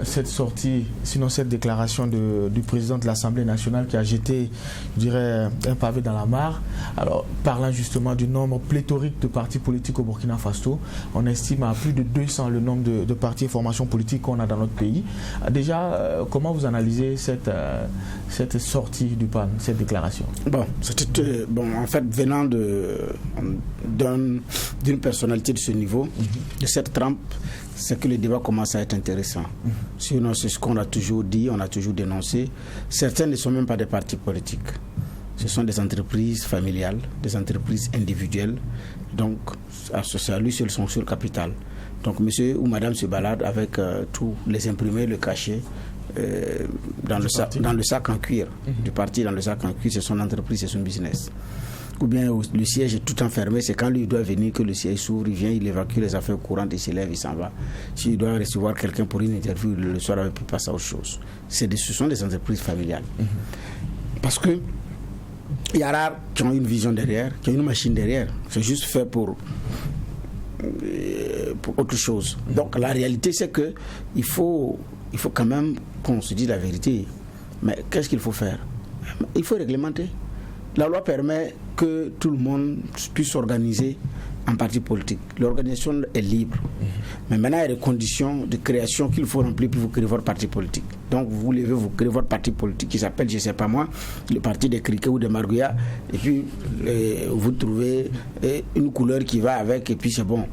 cette sortie, sinon cette déclaration du président de l'Assemblée nationale qui a jeté, je dirais, un pavé dans la mare. Alors, parlant justement du nombre pléthorique de partis politiques au Burkina Faso, on estime à plus de 200 le nombre de partis et formations politiques qu'on a dans notre pays. Déjà, comment vous analysez cette sortie du PAN, cette déclaration? En fait, venant d'une personnalité de ce niveau, de cette trempe, c'est que le débat commence à être intéressant. Sinon, c'est ce qu'on a toujours dit, on a toujours dénoncé. Certains ne sont même pas des partis politiques. Ce sont des entreprises familiales, des entreprises individuelles. Donc, à lui seul son seul capital. Donc, monsieur ou madame se balade avec tous les imprimés, le cachet, dans le sac en cuir du parti, dans le sac en cuir, c'est son entreprise, c'est son business. Ou bien le siège est tout enfermé, c'est quand lui doit venir que le siège s'ouvre, il vient, il évacue les affaires courantes, il se lève, il s'en va. S'il doit recevoir quelqu'un pour une interview, le soir, il peut passer à autre chose. Ce sont des entreprises familiales. Parce que il y a rares qui ont une vision derrière, qui ont une machine derrière. C'est juste fait pour autre chose. Donc la réalité, c'est que il faut quand même qu'on se dise la vérité. Mais qu'est-ce qu'il faut faire? Il faut réglementer. La loi permet que tout le monde puisse s'organiser en parti politique. L'organisation est libre. Mais maintenant, il y a des conditions de création qu'il faut remplir pour vous créer votre parti politique. Donc, vous levez, vous créez votre parti politique qui s'appelle, je ne sais pas moi, le parti des criquets ou des margouillas. Et puis, vous trouvez une couleur qui va avec, et puis c'est bon.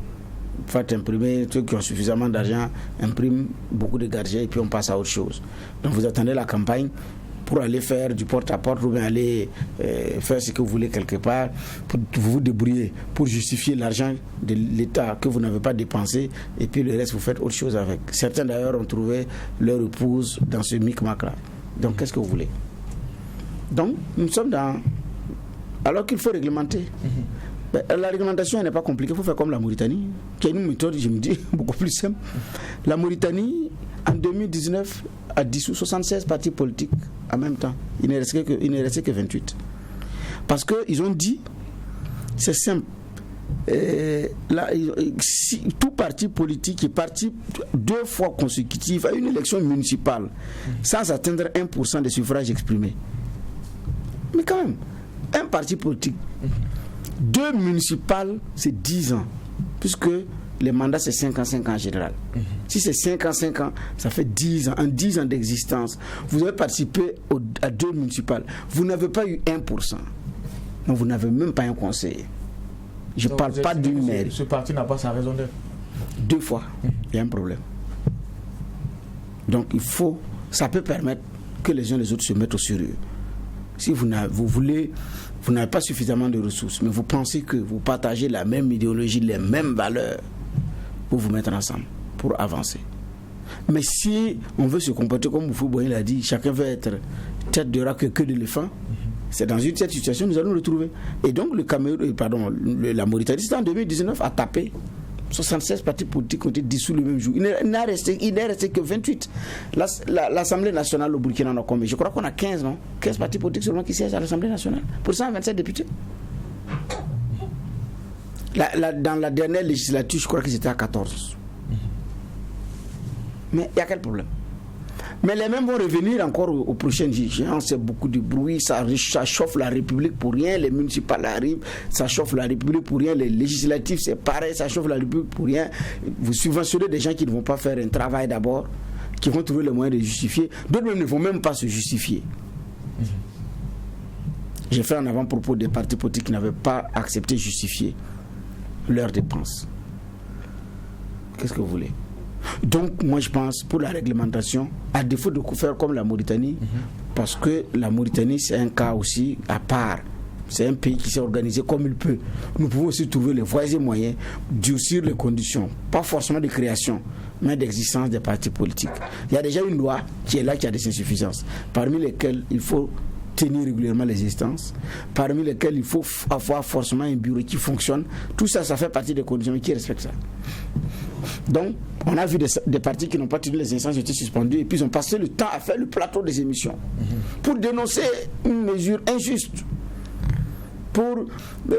Faites imprimer, ceux qui ont suffisamment d'argent impriment beaucoup de gadgets et puis on passe à autre chose. Donc vous attendez la campagne pour aller faire du porte-à-porte ou bien aller faire ce que vous voulez quelque part, pour vous débrouiller, pour justifier l'argent de l'État que vous n'avez pas dépensé, et puis le reste vous faites autre chose avec. Certains d'ailleurs ont trouvé leur épouse dans ce micmac-là. Donc qu'est-ce que vous voulez? Donc nous sommes dans... Alors qu'il faut réglementer. La réglementation n'est pas compliquée, il faut faire comme la Mauritanie, qui a une méthode, je me dis, beaucoup plus simple. La Mauritanie, en 2019, a dissous 76 partis politiques en même temps. Il ne restait que 28. Parce qu'ils ont dit, c'est simple, si tout parti politique est parti 2 fois consécutives à une élection municipale sans atteindre 1% des suffrages exprimés. Mais quand même, un parti politique, 2 municipales, c'est 10 ans, puisque les mandats c'est 5 ans en général. Si c'est 5 ans, ça fait 10 ans. En 10 ans d'existence, vous avez participé à 2 municipales. Vous n'avez pas eu 1%. Donc vous n'avez même pas un conseiller. Je ne parle pas d'une mairie. Ce parti n'a pas sa raison d'être. 2 fois, il y a un problème. Donc il faut, ça peut permettre que les uns et les autres se mettent au sérieux. Si vous n'avez pas suffisamment de ressources, mais vous pensez que vous partagez la même idéologie, les mêmes valeurs, pour vous mettre ensemble, pour avancer. Mais si on veut se comporter comme Oufou Boye l'a dit, chacun veut être tête de rat que d'éléphant, c'est dans cette situation que nous allons le trouver. Et donc la Mauritanie, c'était en 2019, a tapé 76 partis politiques ont été dissous le même jour. Il n'est resté que 28. L'Assemblée nationale au Burkina en a combien? Je crois qu'on a 15, non? 15 partis politiques seulement qui siègent à l'Assemblée nationale. Pour 127 députés. Dans la dernière législature, je crois qu'ils étaient à 14. Mais il y a quel problème? Mais les mêmes vont revenir encore aux prochaines échéances. C'est beaucoup de bruit, ça chauffe la République pour rien. Les municipales arrivent, ça chauffe la République pour rien. Les législatifs, c'est pareil, ça chauffe la République pour rien. Vous subventionnez des gens qui ne vont pas faire un travail d'abord, qui vont trouver le moyen de justifier. D'autres même ne vont même pas se justifier. J'ai fait un avant-propos des partis politiques qui n'avaient pas accepté de justifier leurs dépenses. Qu'est-ce que vous voulez? Donc moi je pense pour la réglementation, à défaut de faire comme la Mauritanie, parce que la Mauritanie c'est un cas aussi à part, c'est un pays qui s'est organisé comme il peut. Nous pouvons aussi trouver les voies et moyens durcir les conditions, pas forcément de création, mais d'existence des partis politiques. Il y a déjà une loi qui est là, qui a des insuffisances, parmi lesquelles il faut tenir régulièrement les instances, parmi lesquelles il faut avoir forcément un bureau qui fonctionne. Tout ça, ça fait partie des conditions, mais qui respectent ça? Donc, on a vu des partis qui n'ont pas tenu les instances, ont été suspendus, et puis ils ont passé le temps à faire le plateau des émissions pour dénoncer une mesure injuste, pour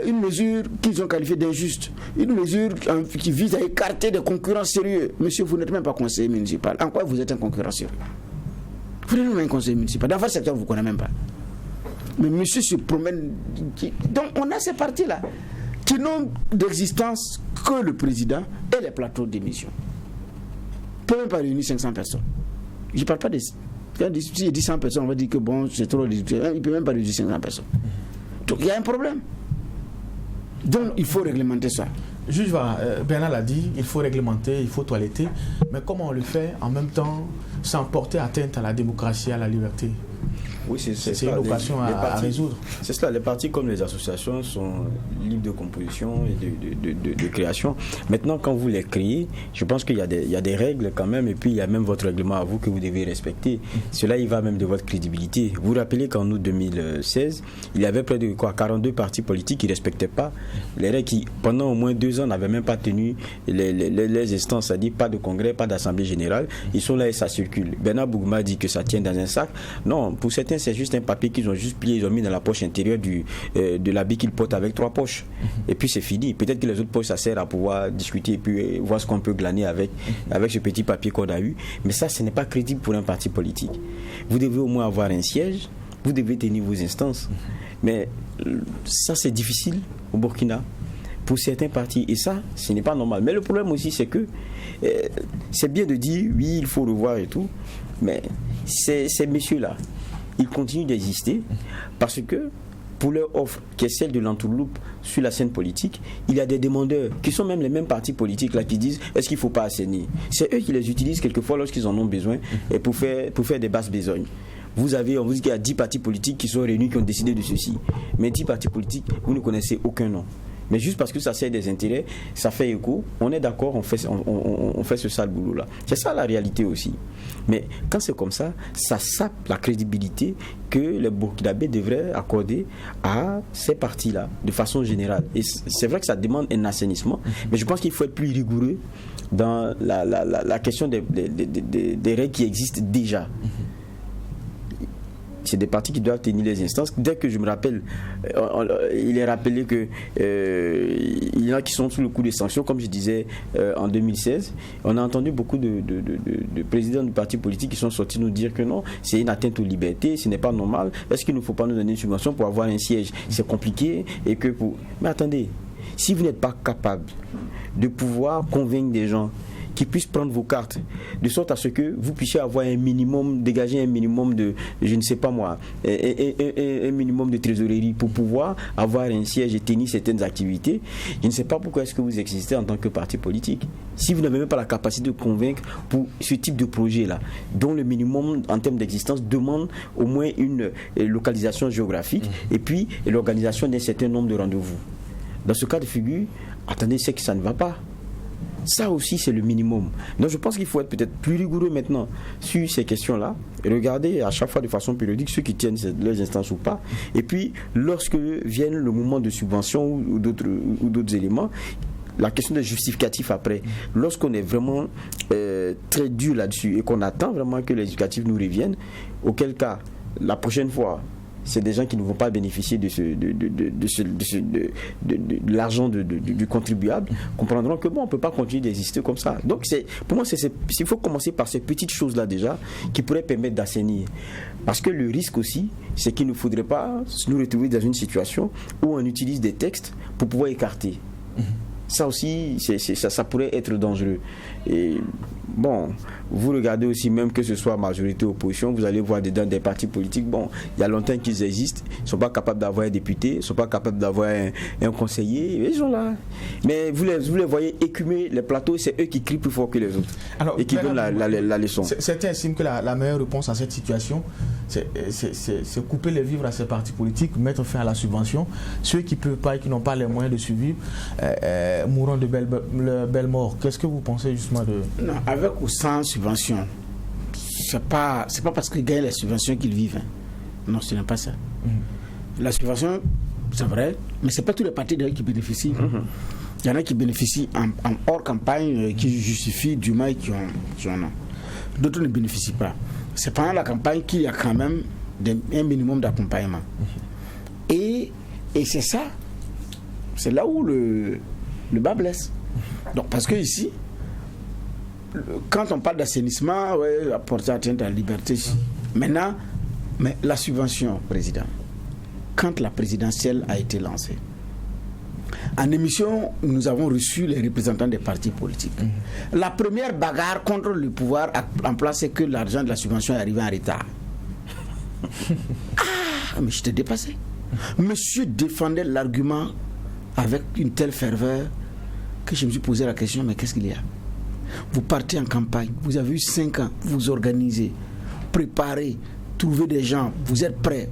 une mesure qu'ils ont qualifiée d'injuste, une mesure qui vise à écarter des concurrents sérieux. Monsieur, vous n'êtes même pas conseiller municipal. En quoi vous êtes un concurrent sérieux? Vous n'êtes même pas un conseiller municipal. Dans votre secteur, vous ne connaissez même pas. Mais monsieur se promène. Donc, on a ces partis-là qui n'ont d'existence que le président et les plateaux d'émission. Il ne peut même pas réunir 500 personnes. Je ne parle pas de... Si il dit 100 personnes, on va dire que bon, c'est trop... Il ne peut même pas réunir 500 personnes. Donc il y a un problème. Donc il faut réglementer ça. Juge Bernard l'a dit, il faut réglementer, il faut toiletter. Mais comment on le fait en même temps sans porter atteinte à la démocratie, à la liberté? Oui, c'est une occasion à résoudre. C'est cela, les partis comme les associations sont libres de composition et de création. Maintenant, quand vous les créez, je pense qu'il y a des règles quand même, et puis il y a même votre règlement à vous que vous devez respecter. Cela, il va même de votre crédibilité. Vous vous rappelez qu'en août 2016, il y avait près de 42 partis politiques qui ne respectaient pas les règles, qui pendant au moins 2 ans n'avaient même pas tenu les instances, c'est-à-dire pas de congrès, pas d'assemblée générale. Ils sont là et ça circule. Bernard Bougouma dit que ça tient dans un sac. Non, pour certains, c'est juste un papier qu'ils ont juste plié, ils ont mis dans la poche intérieure de l'habit qu'ils portent avec 3 poches. Et puis c'est fini. Peut-être que les autres poches, ça sert à pouvoir discuter et puis voir ce qu'on peut glaner avec ce petit papier qu'on a eu. Mais ça, ce n'est pas crédible pour un parti politique. Vous devez au moins avoir un siège, vous devez tenir vos instances. Mais ça, c'est difficile au Burkina pour certains partis. Et ça, ce n'est pas normal. Mais le problème aussi, c'est que c'est bien de dire, oui, il faut revoir et tout. Mais ces messieurs-là, ils continuent d'exister parce que pour leur offre, qui est celle de l'entourloupe sur la scène politique, il y a des demandeurs qui sont même les mêmes partis politiques là qui disent est-ce qu'il ne faut pas assainir? C'est eux qui les utilisent quelquefois lorsqu'ils en ont besoin et pour faire des basses besognes. on vous dit qu'il y a 10 partis politiques qui sont réunis, qui ont décidé de ceci. Mais 10 partis politiques, vous ne connaissez aucun nom. Mais juste parce que ça sert des intérêts, ça fait écho, on est d'accord, on fait ce sale boulot-là. C'est ça la réalité aussi. Mais quand c'est comme ça, ça sape la crédibilité que les Burkinabés devraient accorder à ces partis-là, de façon générale. Et c'est vrai que ça demande un assainissement, mais je pense qu'il faut être plus rigoureux dans la question des règles qui existent déjà. C'est des partis qui doivent tenir les instances. Dès que je me rappelle, il est rappelé que il y en a qui sont sous le coup des sanctions, comme je disais en 2016. On a entendu beaucoup de présidents de partis politiques qui sont sortis nous dire que non, c'est une atteinte aux libertés, ce n'est pas normal. Est-ce qu'il ne faut pas nous donner une subvention pour avoir un siège? C'est compliqué et que pour... Mais attendez, si vous n'êtes pas capable de pouvoir convaincre des gens qui puissent prendre vos cartes, de sorte à ce que vous puissiez avoir un minimum, dégager un minimum de, je ne sais pas moi, un minimum de trésorerie pour pouvoir avoir un siège et tenir certaines activités. Je ne sais pas pourquoi est-ce que vous existez en tant que parti politique. Si vous n'avez même pas la capacité de convaincre pour ce type de projet-là, dont le minimum en termes d'existence demande au moins une localisation géographique et puis l'organisation d'un certain nombre de rendez-vous. Dans ce cas de figure, attendez, c'est que ça ne va pas. Ça aussi, c'est le minimum. Donc, je pense qu'il faut être peut-être plus rigoureux maintenant sur ces questions-là et regarder à chaque fois de façon périodique ceux qui tiennent leurs instances ou pas. Et puis, lorsque vienne le moment de subvention ou d'autres éléments, la question des justificatifs après, lorsqu'on est vraiment très dur là-dessus et qu'on attend vraiment que les justificatifs nous reviennent, auquel cas, la prochaine fois, c'est des gens qui ne vont pas bénéficier de l'argent du contribuable, comprendront que bon, on ne peut pas continuer d'exister comme ça. Donc pour moi, il faut commencer par ces petites choses-là déjà qui pourraient permettre d'assainir. Parce que le risque aussi, c'est qu'il ne faudrait pas nous retrouver dans une situation où on utilise des textes pour pouvoir écarter. Ça aussi, ça pourrait être dangereux. Et bon, vous regardez aussi, même que ce soit majorité ou opposition, vous allez voir dedans des partis politiques, bon, il y a longtemps qu'ils existent, ils ne sont pas capables d'avoir un député, ils ne sont pas capables d'avoir un conseiller, ils sont là. Mais vous les voyez écumer les plateaux, c'est eux qui crient plus fort que les autres. Alors, et qui donnent la leçon. Certains estiment que la meilleure réponse à cette situation, c'est couper les vivres à ces partis politiques, mettre fin à la subvention. Ceux qui ne peuvent pas et qui n'ont pas les moyens de survivre, mourront de belles morts. Qu'est-ce que vous pensez justement de... Non, avec ou sans subvention, c'est pas parce qu'ils gagnent les subventions qu'ils vivent. Hein. Non, ce n'est pas ça. La subvention, c'est vrai, mais ce n'est pas tous les partis qui bénéficient. Il y en a qui bénéficient en hors campagne, qui justifient du mal qui en ont. D'autres ne bénéficient pas. C'est pendant la campagne qu'il y a quand même un minimum d'accompagnement. Et c'est ça. C'est là où le bas blesse. Donc, parce que ici, quand on parle d'assainissement, ouais, apporter atteinte à la liberté. Maintenant, mais la subvention, président, quand la présidentielle a été lancée, en émission, nous avons reçu les représentants des partis politiques. La première bagarre contre le pouvoir en place, c'est que l'argent de la subvention est arrivé en retard. Mais j'étais dépassé. Monsieur défendait l'argument avec une telle ferveur que je me suis posé la question, mais qu'est-ce qu'il y a? Vous partez en campagne, vous avez eu 5 ans, vous organisez, préparez, trouvez des gens, vous êtes prêts.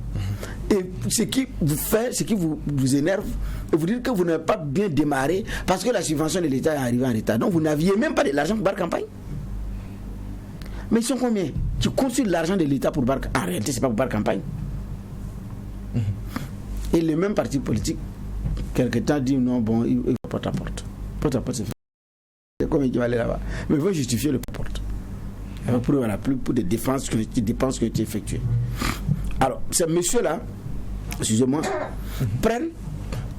Et ce qui vous fait, ce qui vous énerve, vous dites que vous n'avez pas bien démarré parce que la subvention de l'État est arrivée en retard. Donc vous n'aviez même pas de l'argent pour faire campagne. Mais ils sont combien qui consultent l'argent de l'État pour faire campagne? En réalité, ce n'est pas pour faire campagne. Et les mêmes partis politiques, quelque temps, disent non, bon, il faut porte à porte. Porte à porte, c'est comme il va aller là-bas. Mais il faut justifier le porte. Pour des dépenses qui ont été effectuées. Alors, ces messieurs-là, excusez-moi, prennent,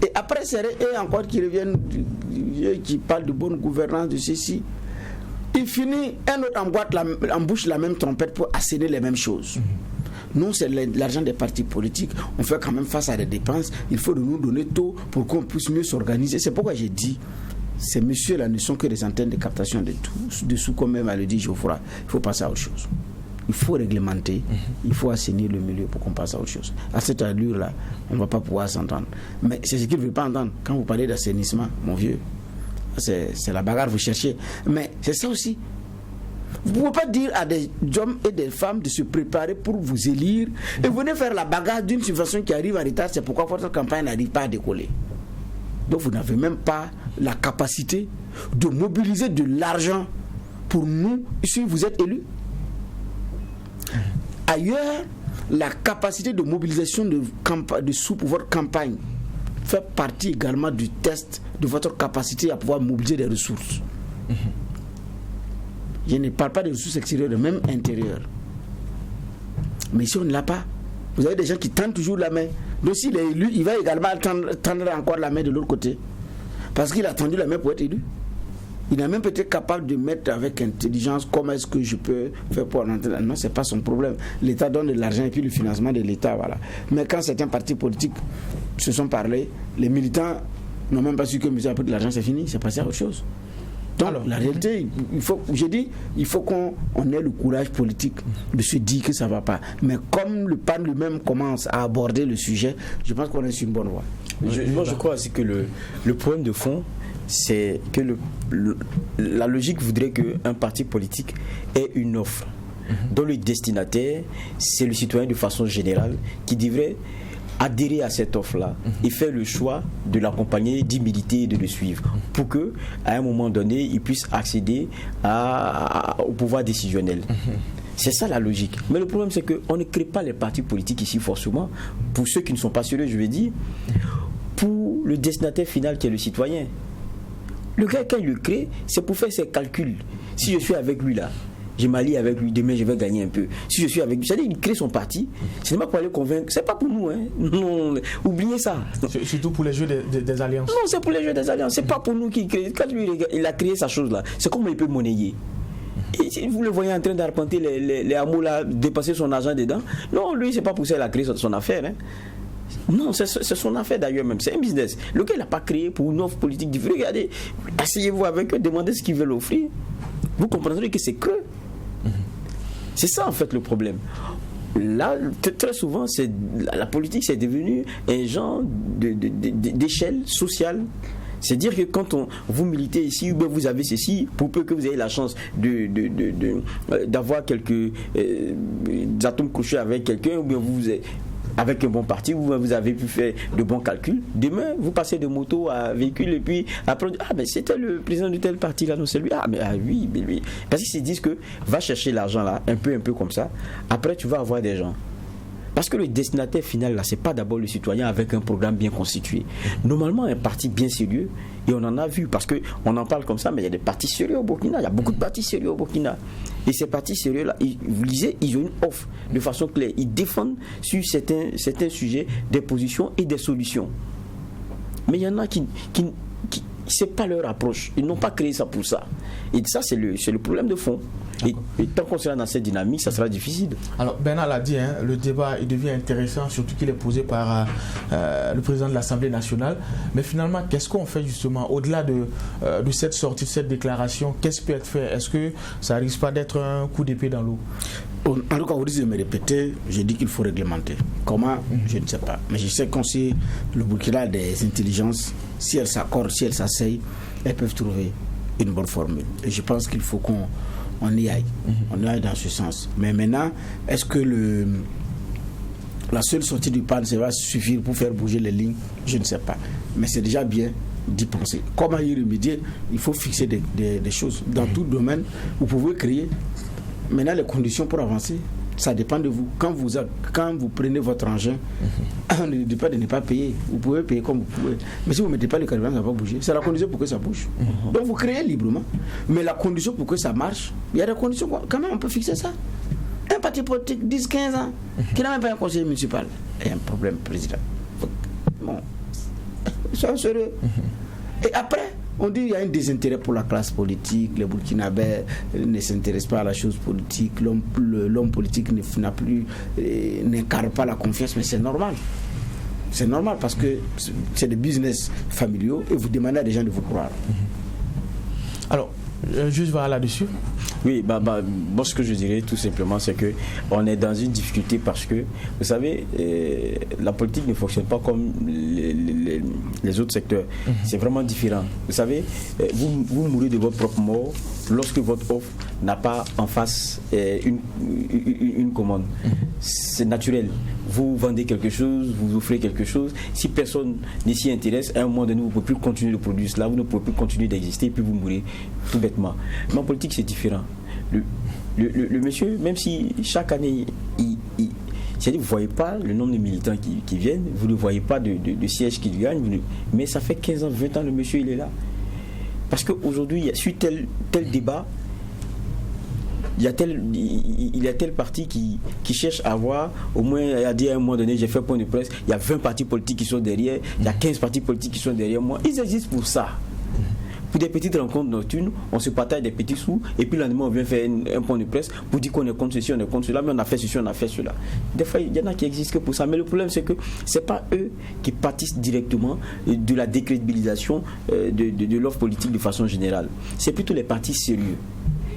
et après, c'est eux encore qui reviennent, qui parlent de bonne gouvernance, de ceci. Il finit, un autre embouche la même trompette pour asséner les mêmes choses. Nous, c'est l'argent des partis politiques. On fait quand même face à des dépenses. Il faut nous donner tôt pour qu'on puisse mieux s'organiser. C'est pourquoi j'ai dit, ces messieurs-là ne sont que des antennes de captation de tout. Dessous, comme même a le dit Geoffroy, il faut passer à autre chose. Il faut réglementer, il faut assainir le milieu pour qu'on passe à autre chose. À cette allure-là, on ne va pas pouvoir s'entendre. Mais c'est ce qu'ils ne veulent pas entendre. Quand vous parlez d'assainissement, mon vieux, c'est la bagarre que vous cherchez. Mais c'est ça aussi. Vous ne pouvez pas dire à des hommes et des femmes de se préparer pour vous élire et venez faire la bagarre d'une subvention qui arrive en retard. C'est pourquoi votre campagne n'arrive pas à décoller. Donc vous n'avez même pas la capacité de mobiliser de l'argent pour nous si vous êtes élus. Ailleurs, la capacité de mobilisation de sous pour votre campagne fait partie également du test de votre capacité à pouvoir mobiliser des ressources. Je ne parle pas de ressources extérieures, même intérieures. Mais si on ne l'a pas, vous avez des gens qui tendent toujours la main. Donc s'il est élu, il va également tendre encore la main de l'autre côté. Parce qu'il a tendu la main pour être élu. Il n'a même pas été capable de mettre avec intelligence comment est-ce que je peux faire pour rentrer là. Non, ce n'est pas son problème. L'État donne de l'argent et puis le financement de l'État, voilà. Mais quand certains partis politiques se sont parlé, les militants n'ont même pas su que M. a pris de l'argent, c'est fini, c'est passé à autre chose. Donc, alors, la réalité, il faut qu'on ait le courage politique de se dire que ça ne va pas. Mais comme le PAN lui-même commence à aborder le sujet, je pense qu'on est sur une bonne voie. Moi, je crois aussi que le problème de fond, c'est que la logique voudrait qu'un parti politique ait une offre dont le destinataire, c'est le citoyen de façon générale, qui devrait adhérer à cette offre-là et faire le choix de l'accompagner, d'y militer et de le suivre pour que, à un moment donné, il puisse accéder au pouvoir décisionnel. C'est ça la logique. Mais le problème, c'est qu'on ne crée pas les partis politiques ici forcément, pour ceux qui ne sont pas sérieux, je vais dire, pour le destinataire final qui est le citoyen. Le gars, quand il le crée, c'est pour faire ses calculs. Si je suis avec lui là, je m'allie avec lui, demain je vais gagner un peu. Si je suis avec lui, c'est-à-dire qu'il crée son parti, ce n'est pas pour aller convaincre, c'est pas pour nous, hein. Non, oubliez ça. Surtout pour les jeux des alliances. Non, c'est pour les jeux des alliances, c'est pas pour nous qu'il crée. Quand lui, il a créé sa chose là, c'est comment il peut monnayer. Et vous le voyez en train d'arpenter les hameaux là, dépenser son argent dedans. Non, lui, c'est pas pour ça qu'il a créé son affaire, hein. Non, c'est son affaire d'ailleurs même, c'est un business. Le gars, il n'a pas créé pour une offre politique différente. Regardez, asseyez-vous avec eux, demandez ce qu'ils veulent offrir. Vous comprendrez que c'est creux. C'est ça en fait le problème. Là, très souvent, la politique, c'est devenu un genre d'échelle sociale. C'est-à-dire que quand vous militez ici, vous avez ceci, pour peu que vous ayez la chance d'avoir quelques atomes crochés avec quelqu'un, ou bien vous avec un bon parti, vous avez pu faire de bons calculs. Demain, vous passez de moto à véhicule et puis après, mais c'était le président de tel parti là, non, c'est lui. Oui. Parce qu'ils se disent que va chercher l'argent là, un peu comme ça. Après, tu vas avoir des gens. Parce que le destinataire final là, c'est pas d'abord le citoyen avec un programme bien constitué. Normalement, un parti bien sérieux, et on en a vu, parce qu'on en parle comme ça, mais il y a des partis sérieux au Burkina, il y a beaucoup de partis sérieux au Burkina. Et ces partis sérieux là, vous lisez, ils ont une offre de façon claire. Ils défendent sur certains sujets des positions et des solutions. Mais il y en a qui c'est pas leur approche. Ils n'ont pas créé ça pour ça. Et ça, c'est le problème de fond. Et tant qu'on sera dans cette dynamique, ça sera difficile. Alors, Bernard l'a dit, hein, le débat il devient intéressant, surtout qu'il est posé par le président de l'Assemblée nationale. Mais finalement, qu'est-ce qu'on fait justement au-delà de cette sortie, de cette déclaration? Qu'est-ce qui peut être fait? Est-ce que ça risque pas d'être un coup d'épée dans l'eau? En tout cas, vous dites de me répéter, je dis qu'il faut réglementer. Comment? Je ne sais pas. Mais je sais qu'on sait le Burkina a des intelligences. Si elles s'accordent, si elles s'asseyent, elles peuvent trouver une bonne formule. Et je pense qu'il faut qu'on y aille. On y aille dans ce sens. Mais maintenant, est-ce que la seule sortie du PAN, ça va suffire pour faire bouger les lignes? Je ne sais pas. Mais c'est déjà bien d'y penser. Comment y remédier? Il faut fixer des choses. Dans tout domaine, vous pouvez créer. Maintenant, les conditions pour avancer, ça dépend de vous. Quand vous prenez votre engin, on ne dit pas de ne pas payer. Vous pouvez payer comme vous pouvez. Mais si vous ne mettez pas le carburant, ça ne va pas bouger. C'est la condition pour que ça bouge. Donc vous créez librement. Mais la condition pour que ça marche, il y a des conditions. Quand même, on peut fixer ça. Un parti politique, 10-15 ans, qui n'a même pas un conseiller municipal. Il y a un problème, président. Bon, soyons sérieux. Et après, on dit qu'il y a un désintérêt pour la classe politique, les Burkinabés ne s'intéressent pas à la chose politique, l'homme politique n'incarne pas la confiance, mais c'est normal. C'est normal parce que c'est des business familiaux et vous demandez à des gens de vous croire. Alors, juste voir là-dessus. Oui, moi ce que je dirais tout simplement, c'est qu'on est dans une difficulté parce que, vous savez, la politique ne fonctionne pas comme les autres secteurs. C'est vraiment différent. Vous savez, vous mourrez de votre propre mort lorsque votre offre n'a pas en face une commande. C'est naturel. Vous vendez quelque chose, vous offrez quelque chose. Si personne ne s'y intéresse, à un moment donné, vous ne pouvez plus continuer de produire cela, vous ne pouvez plus continuer d'exister, puis vous mourrez tout bêtement. Mais en politique, c'est différent. Le monsieur, même si chaque année, c'est-à-dire vous ne voyez pas le nombre de militants qui viennent, vous ne voyez pas de sièges qu'il gagne, mais ça fait 15 ans, 20 ans, le monsieur, il est là. Parce qu'aujourd'hui, suite tel débat, il y a tel parti qui cherche à avoir, au moins, à dire à un moment donné, j'ai fait point de presse, il y a 20 partis politiques qui sont derrière, il y a 15 partis politiques qui sont derrière moi. Ils existent pour ça. Pour des petites rencontres nocturnes, on se partage des petits sous, et puis le lendemain, on vient faire un point de presse pour dire qu'on est contre ceci, on est contre cela, mais on a fait ceci, on a fait cela. Des fois, il y en a qui existent que pour ça, mais le problème, c'est que ce n'est pas eux qui pâtissent directement de la décrédibilisation de l'offre politique de façon générale. C'est plutôt les partis sérieux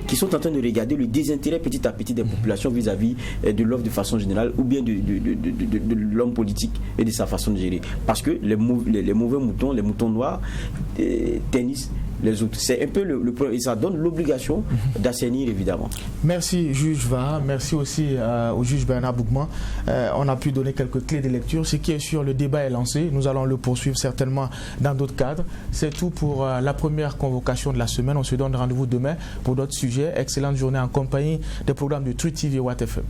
qui sont en train de regarder le désintérêt petit à petit des populations vis-à-vis de l'offre de façon générale ou bien de l'homme politique et de sa façon de gérer. Parce que les mauvais moutons, les moutons noirs, tennissent les autres. C'est un peu le problème et ça donne l'obligation d'assainir évidemment. Merci juge Vaha, merci aussi au juge Bernard Boukman. On a pu donner quelques clés de lecture. Ce qui est sûr, le débat est lancé. Nous allons le poursuivre certainement dans d'autres cadres. C'est tout pour la première convocation de la semaine. On se donne rendez-vous demain pour d'autres sujets. Excellente journée en compagnie des programmes de Truth TV et Watt FM.